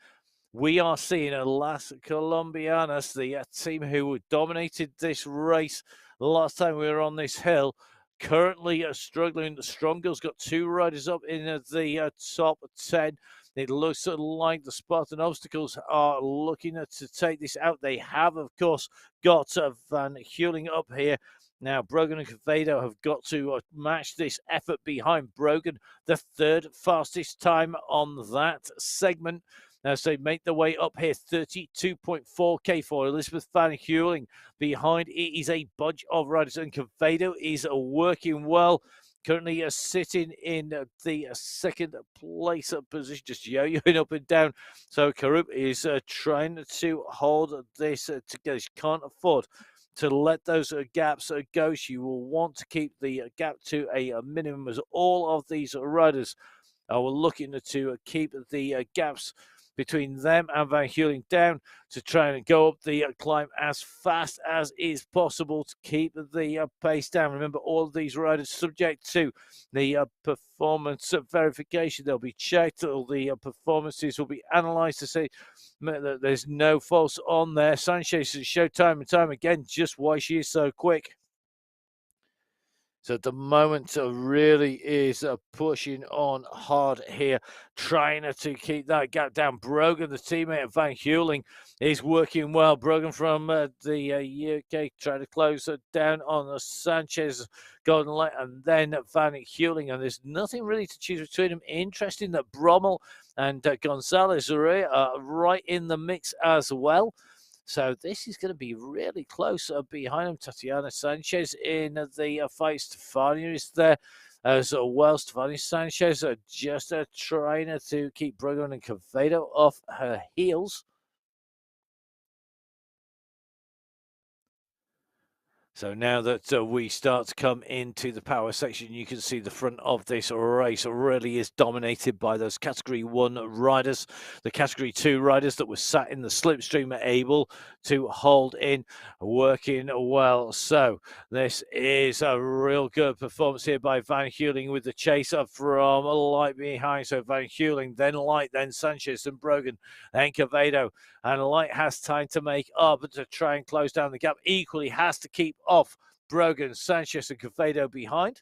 We are seeing a Las Colombianas, the team who dominated this race last time we were on this hill, currently struggling. The Strong Girls got 2 riders up in the top 10. It looks like the Spartan Obstacles are looking to take this out. They have, of course, got Van Heuling up here. Now, Brogan and Cavado have got to match this effort behind Brogan, the 3rd fastest time on that segment. Now, so they make their way up here, 32.4K for Elizabeth Van Heuling. Behind it is a bunch of riders, and Cavado is working well. Currently sitting in the 2nd place position, just yo-yoing up and down. So Karup is trying to hold this together. She can't afford to let those gaps go. She will want to keep the gap to a minimum, as all of these riders are looking to keep the gaps between them and Van Heuling down to try and go up the climb as fast as is possible to keep the pace down. Remember, all of these riders subject to the performance verification. They'll be checked. All the performances will be analysed to see that there's no faults on there. Sanchez has showed time and time again just why she is so quick. So at the moment, really is pushing on hard here, trying to keep that gap down. Brogan, the teammate of Van Heuling, is working well. Brogan from the UK trying to close down on Sanchez, Golden Light, and then Van Heuling. And there's nothing really to choose between them. Interesting that Brommel and Gonzalez are right in the mix as well. So this is going to be really close behind him. Tatiana Sanchez in the fight. Stefania is there as well. Stefania Sanchez just trying to keep Brogan and Cavado off her heels. So now that we start to come into the power section, you can see the front of this race really is dominated by those Category 1 riders. The Category 2 riders that were sat in the slipstream are able to hold in, working well. So this is a real good performance here by Van Heuling with the chaser from Light behind. So Van Heuling, then Light, then Sanchez, and Brogan, then Quevedo. And Light has time to make up to try and close down the gap. Equally has to keep off Brogan, Sanchez, and Quevedo behind.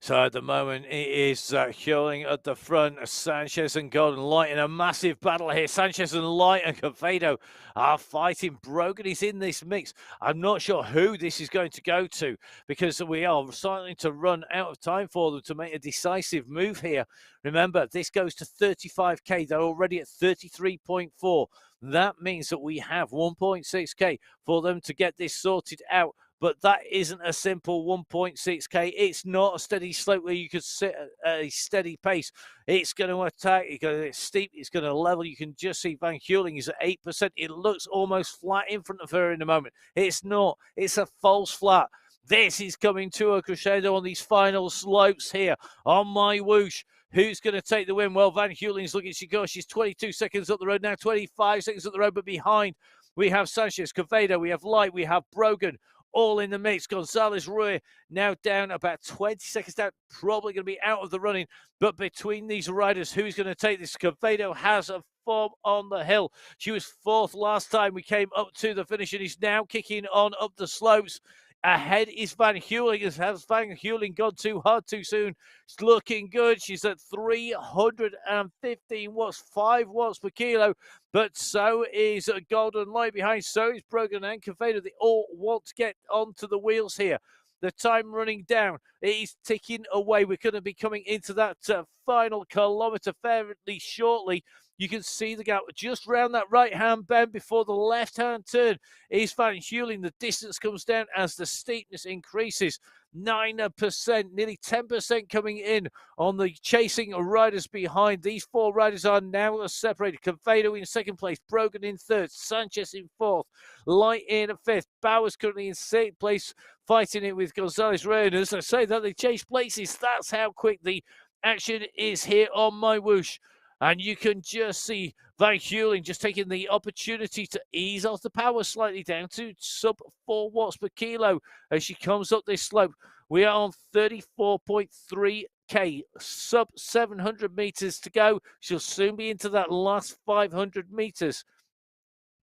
So at the moment, it is Heuling at the front. Sanchez and Golden Light in a massive battle here. Sanchez and Light and Quevedo are fighting. Brogan is in this mix. I'm not sure who this is going to go to because we are starting to run out of time for them to make a decisive move here. Remember, this goes to 35k. They're already at 33.4. That means that we have 1.6k for them to get this sorted out. But that isn't a simple 1.6k. It's not a steady slope where you could sit at a steady pace. It's going to attack. It's going to get steep. It's going to level. You can just see Van Heuling is at 8%. It looks almost flat in front of her in a moment. It's not. It's a false flat. This is coming to a crescendo on these final slopes here on MyWhoosh. Who's going to take the win? Well, Van Heuling's looking. She's 22 seconds up the road now, 25 seconds up the road, but behind we have Sanchez, Quevedo, we have Light, we have Brogan, all in the mix. Gonzalez Ruiz now down about 20 seconds down, probably going to be out of the running. But between these riders, who's going to take this? Quevedo has a form on the hill. She was fourth last time we came up to the finish, and is now kicking on up the slopes. Ahead is Van Heuling. Has Van Heuling gone too hard too soon? It's looking good. She's at 315 watts, 5 watts per kilo. But so is Golden Light behind. So is Brogan and Quevedo. They all want to get onto the wheels here. The time running down. It is ticking away. We're going to be coming into that final kilometre fairly shortly. You can see the gap just round that right-hand bend before the left-hand turn is Van Heuling. The distance comes down as the steepness increases. 9%, nearly 10% coming in on the chasing riders behind. These four riders are now separated. Quevedo in second place, Brogan in third, Sanchez in fourth, Light in fifth, Bowers currently in sixth place, fighting it with Gonzalez Ruiz. As I say that they chase places, that's how quick the action is here on MyWhoosh. And you can just see Van Heuling just taking the opportunity to ease off the power slightly down to sub 4 watts per kilo as she comes up this slope. We are on 34.3k, sub 700 meters to go. She'll soon be into that last 500 meters.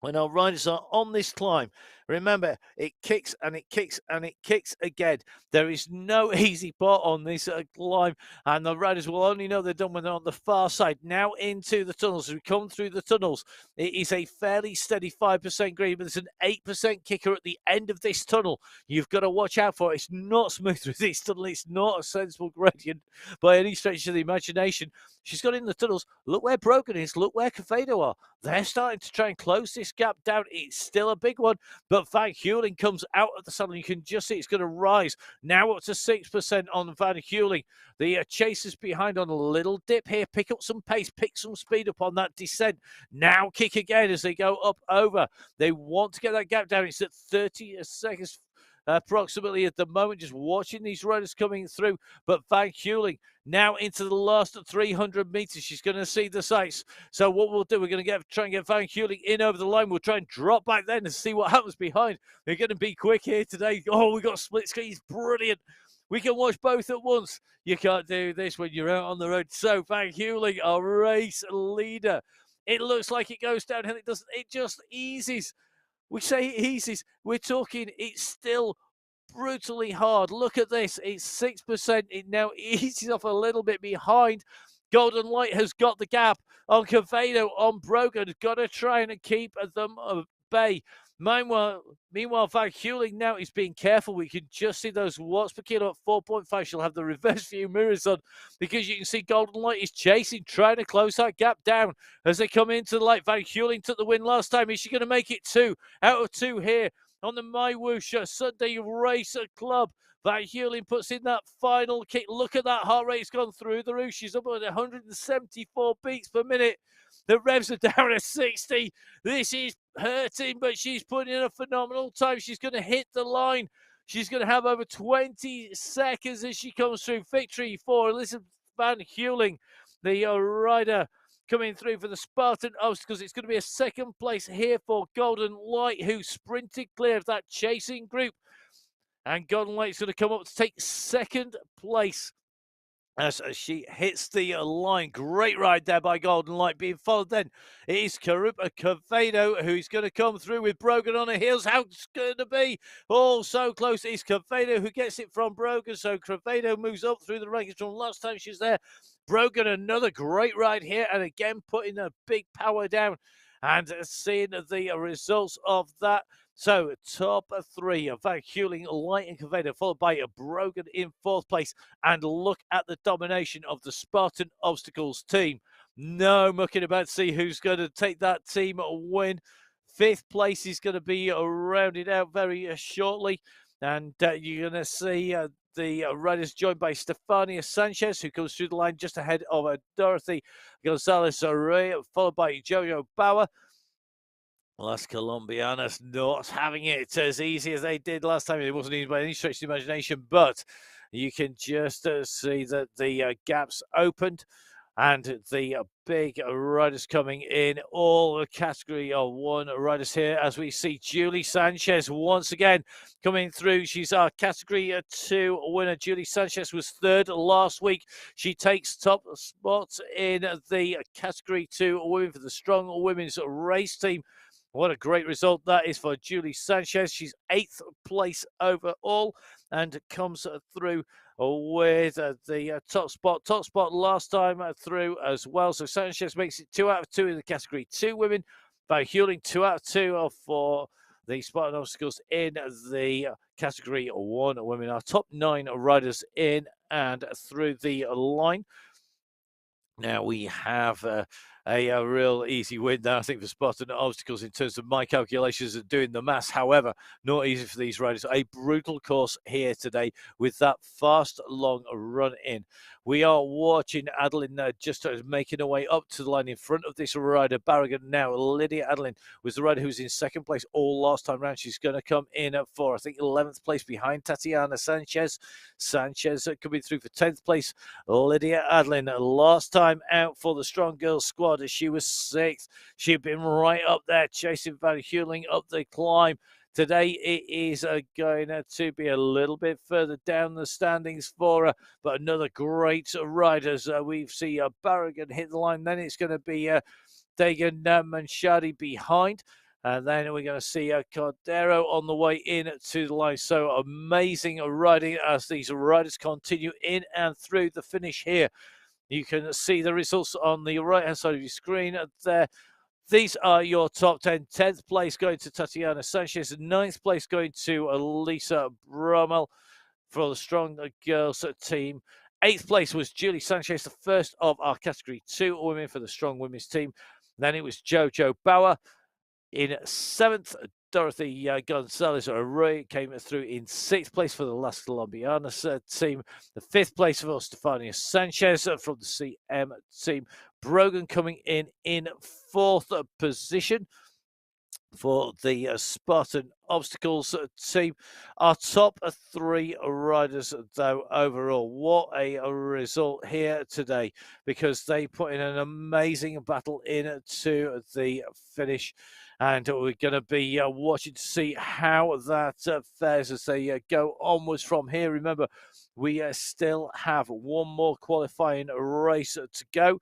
When our riders are on this climb, remember, it kicks and it kicks and it kicks again. There is no easy part on this climb, and the riders will only know they're done when they're on the far side. Now into the tunnels. As we come through the tunnels, it is a fairly steady 5% grade, but there's an 8% kicker at the end of this tunnel. You've got to watch out for it. It's not smooth through this tunnel. It's not a sensible gradient by any stretch of the imagination. She's got in the tunnels. Look where Brogan is. Look where Quevedo are. They're starting to try and close this gap down. It's still a big one, but Van Heuling comes out of the saddle. You can just see it's going to rise now up to 6% on Van Heuling. The chasers behind on a little dip here. Pick up some pace, pick some speed up on that descent. Now kick again as they go up over. They want to get that gap down. It's at 30 seconds approximately at the moment, just watching these riders coming through. But Van Heuling now into the last 300 meters. She's going to see the sights. So what we'll do, we're going to try and get Van Heuling in over the line. We'll try and drop back then and see what happens behind. They're going to be quick here today. Oh, we got split screens. Brilliant. We can watch both at once. You can't do this when you're out on the road. So Van Heuling, our race leader. It looks like it goes downhill. It doesn't. It just eases. We say it eases. We're talking it's still brutally hard. Look at this. It's 6%. It now eases off a little bit behind. Golden Light has got the gap on Quevedo, on Brogan. Got to try and keep them at bay. Meanwhile, Van Heuling now is being careful. We can just see those watts per kilo at 4.5. She'll have the reverse view mirrors on because you can see Golden Light is chasing, trying to close that gap down as they come into the light. Van Heuling took the win last time. Is she going to make it 2 out of 2 here on the MyWhoosh Sunday Race Club? Van Heuling puts in that final kick. Look at that heart rate. It's gone through the roof. She's up at 174 beats per minute. The revs are down at 60. This is hurting, but she's putting in a phenomenal time. She's going to hit the line. She's going to have over 20 seconds as she comes through. Victory for Elizabeth Van Heuling, the rider coming through for the Spartan Obstacles. It's going to be a second place here for Golden Light, who sprinted clear of that chasing group. And Golden Light's going to come up to take second place as she hits the line. Great ride there by Golden Light. Being followed then it is Karupa Cavedo, who's going to come through with Brogan on her heels. How it's going to be? Oh, so close. It's Cavedo who gets it from Brogan. So Cavedo moves up through the rankings from last time she's there. Brogan, another great ride here, and again putting a big power down. And seeing the results of that. So, top three, Van Heuling, Light and Cavedo, followed by Brogan in fourth place. And look at the domination of the Spartan Obstacles team. No mucking about to see who's going to take that team win. Fifth place is going to be rounded out very shortly. And you're going to see the riders joined by Stefania Sanchez, who comes through the line just ahead of Dorothy Gonzalez-Array, followed by Jojo Bauer. Las Colombianas not having it as easy as they did last time. It wasn't easy by any stretch of the imagination, but you can just see that the gaps opened and the big riders coming in. All the category of one riders here as we see Julie Sanchez once again coming through. She's our category 2 winner. Julie Sanchez was third last week. She takes top spots in the category 2 women for the Strong Women's Race Team. What a great result that is for Julie Sanchez. She's 8th place overall and comes through with the top spot. Top spot last time through as well. So Sanchez makes it 2 out of 2 in the category 2 women. Van Heuling 2 out of 2 for the Spartan Obstacles in the category 1 women. Our top 9 riders in and through the line. Now we have a real easy win there, I think, for Spartan Obstacles in terms of my calculations of doing the maths. However, not easy for these riders. A brutal course here today with that fast, long run in. We are watching Adeline just making her way up to the line in front of this rider, Barragan. Now, Lydia Adeline was the rider who was in second place all last time round. She's going to come in for, I think, 11th place behind Tatiana Sanchez. Sanchez coming through for 10th place. Lydia Adeline, last time out for the Strong Girls squad, as she was 6th. She'd been right up there chasing Van Heuling up the climb. Today it is going to be a little bit further down the standings for her, but another great riders. We see Barragan hit the line. Then it's going to be Dagan Manshadi behind. And then we're going to see Cordero on the way in to the line. So amazing riding as these riders continue in and through the finish here. You can see the results on the right-hand side of your screen there. These are your top 10. 10th place going to Tatiana Sanchez. 9th place going to Lisa Brummel for the Strong Girls team. 8th place was Julie Sanchez, the first of our category 2 women for the Strong Women's team. Then it was Jojo Bauer. In 7th, Dorothy Gonzalez-Array came through in 6th place for the Las Colombianas team. The 5th place for Stefania Sanchez from the CM team. Brogan coming in 4th position for the Spartan Obstacles team. Our top 3 riders, though, overall, what a result here today, because they put in an amazing battle into the finish. And we're going to be watching to see how that fares as they go onwards from here. Remember, we still have one more qualifying race to go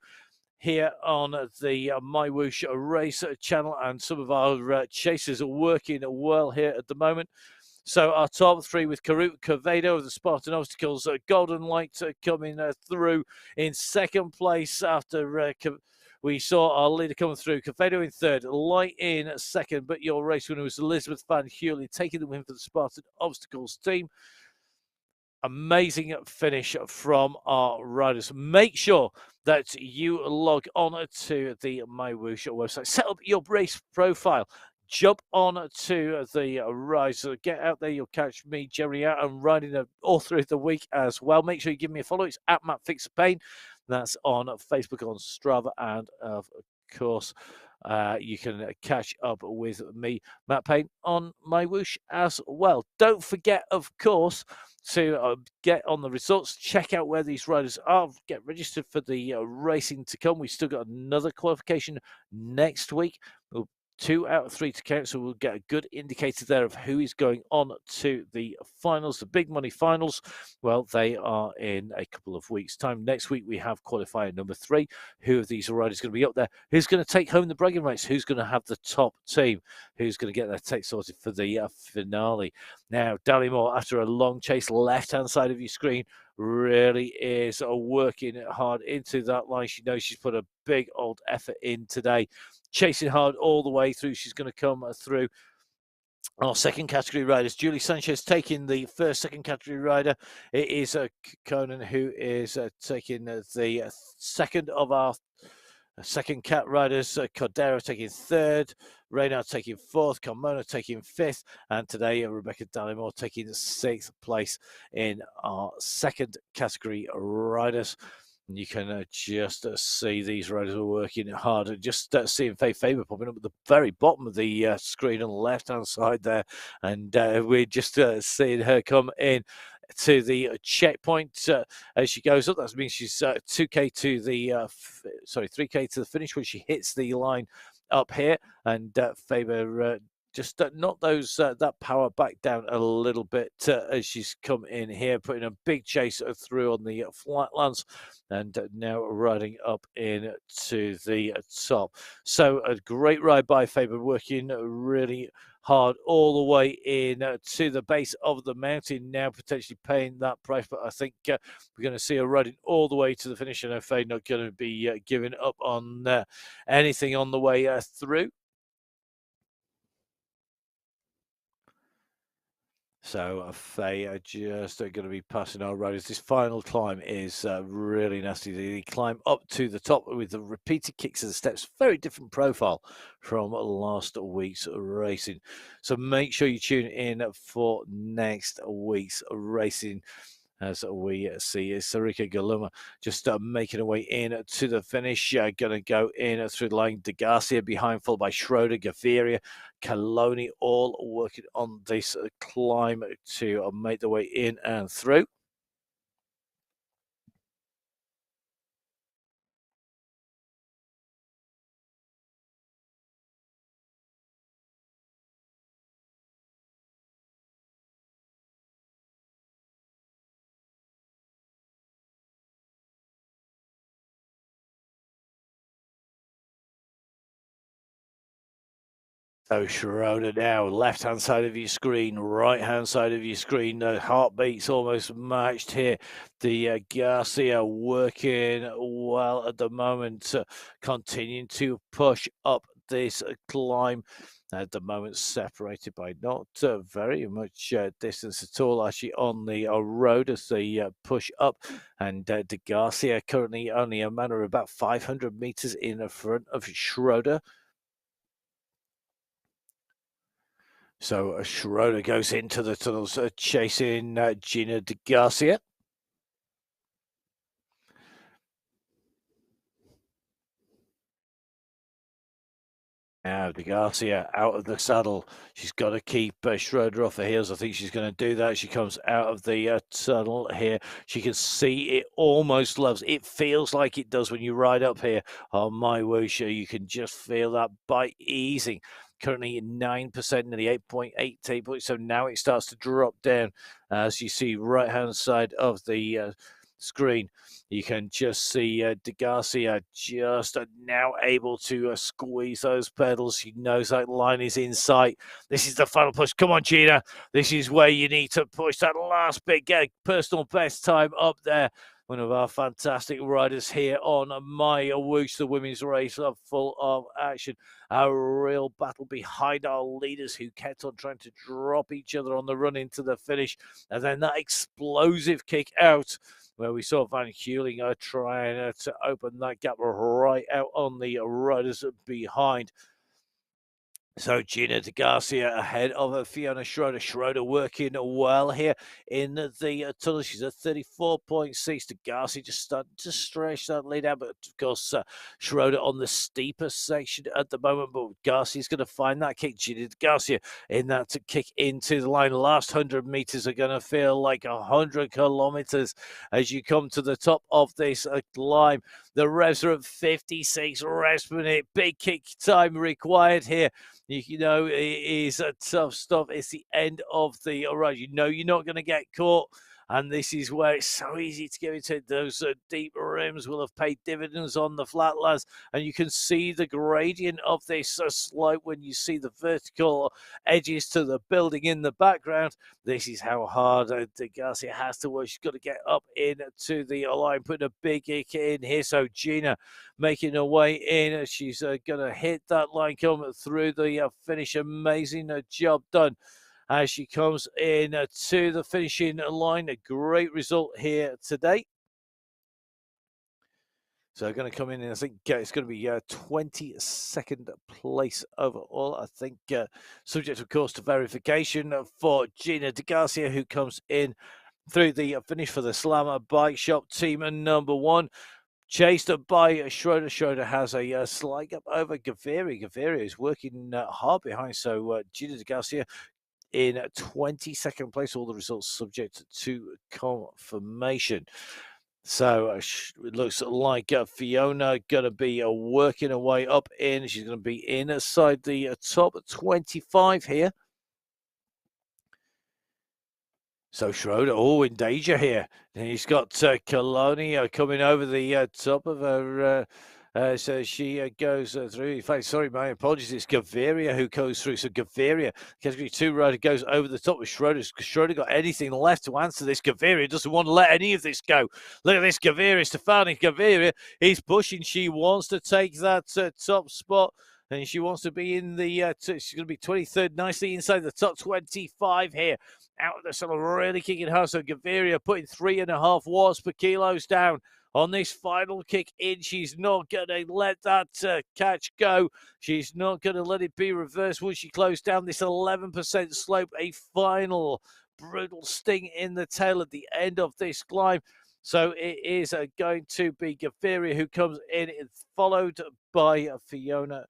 here on the MyWhoosh race channel, and some of our chasers are working well here at the moment. So our top 3 with Karupa Cavedo of the Spartan Obstacles, Golden Light coming through in 2nd place after we saw our leader coming through. Cavedo in 3rd, Light in 2nd, but your race winner was Elizabeth Van Heuling, taking the win for the Spartan Obstacles team. Amazing finish from our riders. Make sure that you log on to the MyWhoosh website, set up your race profile, jump on to the rise. So get out there, you'll catch me, Jerry, out and riding all through the week as well. Make sure you give me a follow. It's at Matt Fixer Pain. That's on Facebook, on Strava, and of course, you can catch up with me, Matt Payne, on MyWhoosh as well. Don't forget, of course, to get on the results, check out where these riders are, get registered for the racing to come. We've still got another qualification next week. We'll 2 out of 3 to count, so we'll get a good indicator there of who is going on to the finals, the big money finals. Well, they are in a couple of weeks' time. Next week, we have qualifier number 3. Who of these riders going to be up there? Who's going to take home the bragging rights? Who's going to have the top team? Who's going to get their tech sorted for the finale? Now, Moore, after a long chase, left-hand side of your screen, really is working hard into that line. She knows she's put a big old effort in today, chasing hard all the way through. She's going to come through. Our second category riders, Julie Sanchez taking the first second category rider. It is Conan who is taking the second of our second cat riders. Cordero taking third, Reynard taking fourth, Carmona taking fifth, and today Rebecca Dallimore taking sixth place in our second category riders. And you can just see these riders are working hard. Just seeing Faye Faber popping up at the very bottom of the screen on the left-hand side there. And we're just seeing her come in to the checkpoint as she goes up. That means she's 2K to the, 3K to the finish when she hits the line up here. And Faber just knock those that power back down a little bit as she's come in here, putting a big chase through on the flatlands, and now riding up into the top. So a great ride by Faber, working really hard all the way in to the base of the mountain, now potentially paying that price. But I think we're going to see her riding all the way to the finish, and I know Faye not going to be giving up on anything on the way through. So Faye are just going to be passing our riders. This final climb is really nasty. They climb up to the top with the repeated kicks of the steps. Very different profile from last week's racing. So make sure you tune in for next week's racing, as we see Sarika Galuma just making her way in to the finish. Going to go in through the line. De Garcia behind, followed by Schroeder, Gaviria, Caloni, all working on this climb to make their way in and through. So Schroeder now, left-hand side of your screen, right-hand side of your screen. The heartbeats almost matched here. The Garcia working well at the moment, continuing to push up this climb. At the moment, separated by not very much distance at all, actually, on the road as they push up. And De Garcia currently only a matter of about 500 meters in front of Schroeder. So Schroeder goes into the tunnels, chasing Gina De Garcia. Now De Garcia out of the saddle. She's got to keep Schroeder off her heels. I think she's going to do that. She comes out of the tunnel here. She can see it almost loves. It feels like it does when you ride up here on MyWhoosh. You can just feel that bite easing. Currently 9%, nearly 8.8. So now it starts to drop down as you see right hand side of the screen. You can just see De Garcia just now able to squeeze those pedals. She knows that line is in sight. This is the final push. Come on, Gina. This is where you need to push that last bit. Get a personal best time up there. One of our fantastic riders here on MyWhoosh, the women's race, are full of action. A real battle behind our leaders who kept on trying to drop each other on the run into the finish. And then that explosive kick out, where we saw Van Heuling trying to open that gap right out on the riders behind. So Gina De Garcia ahead of Fiona Schroeder. Schroeder working well here in the tunnel. She's at 34.6. De Garcia just starting to stretch that lead out. But of course, Schroeder on the steeper section at the moment. But Garcia's going to find that kick. Gina De Garcia in that kick into the line. Last 100 meters are going to feel like 100 kilometers as you come to the top of this climb. The revs are at 56 revs per minute. Big kick time required here. You know, it is a tough stuff. It's the end of the ride. You know you're not going to get caught. And this is where it's so easy to get into those deep rims will have paid dividends on the flatlands. And you can see the gradient of this slope when you see the vertical edges to the building in the background. This is how hard De Garcia has to work. She's got to get up into the line, putting a big kick in here. So Gina making her way in. She's going to hit that line, come through the finish. Amazing job done as she comes in to the finishing line. A great result here today. So going to come in, and I think it's going to be 22nd place overall. I think subject, of course, to verification for Gina De Garcia, who comes in through the finish for the Slammer Bike Shop team number 1. Chased by Schroeder. Schroeder has a slight gap over Gaviria. Gaviria is working hard behind. So Gina De Garcia in 22nd place. All the results subject to confirmation. So it looks like Fiona going to be working her way up in. She's going to be inside the top 25 here. So Schroeder, in danger here. And he's got Colonia coming over the top of her. So she goes through. In fact, sorry, my apologies. It's Gaviria who goes through. So Gaviria, category 2 rider, goes over the top of Schroeder. Schroeder got anything left to answer this? Gaviria doesn't want to let any of this go. Look at this Gaviria, Stefani Gaviria. He's pushing. She wants to take that top spot. And she wants to be in the, she's going to be 23rd, nicely inside the top 25 here. Out of the sort of really kicking her. So Gaviria putting 3.5 watts per kilos down on this final kick in. She's not going to let that catch go. She's not going to let it be reversed once she closed down this 11% slope. A final brutal sting in the tail at the end of this climb. So it is going to be Gaviria who comes in, followed by Fiona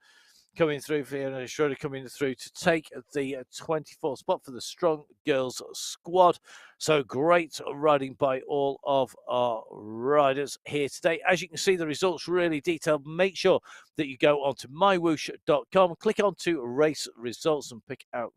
coming through, Fiona Schroeder coming through to take the 24th spot for the Strong Girls squad. So great riding by all of our riders here today. As you can see, the results really detailed. Make sure that you go onto MyWhoosh.com, click onto race results and pick out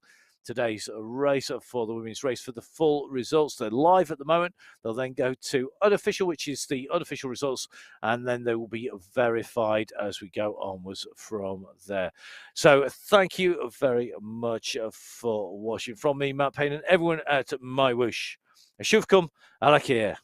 today's race for the women's race for the full results. They're live at the moment. They'll then go to unofficial, which is the unofficial results, and then they will be verified as we go onwards from there. So thank you very much for watching. From me, Matt Payne, and everyone at MyWhoosh. Shuvkum alakir.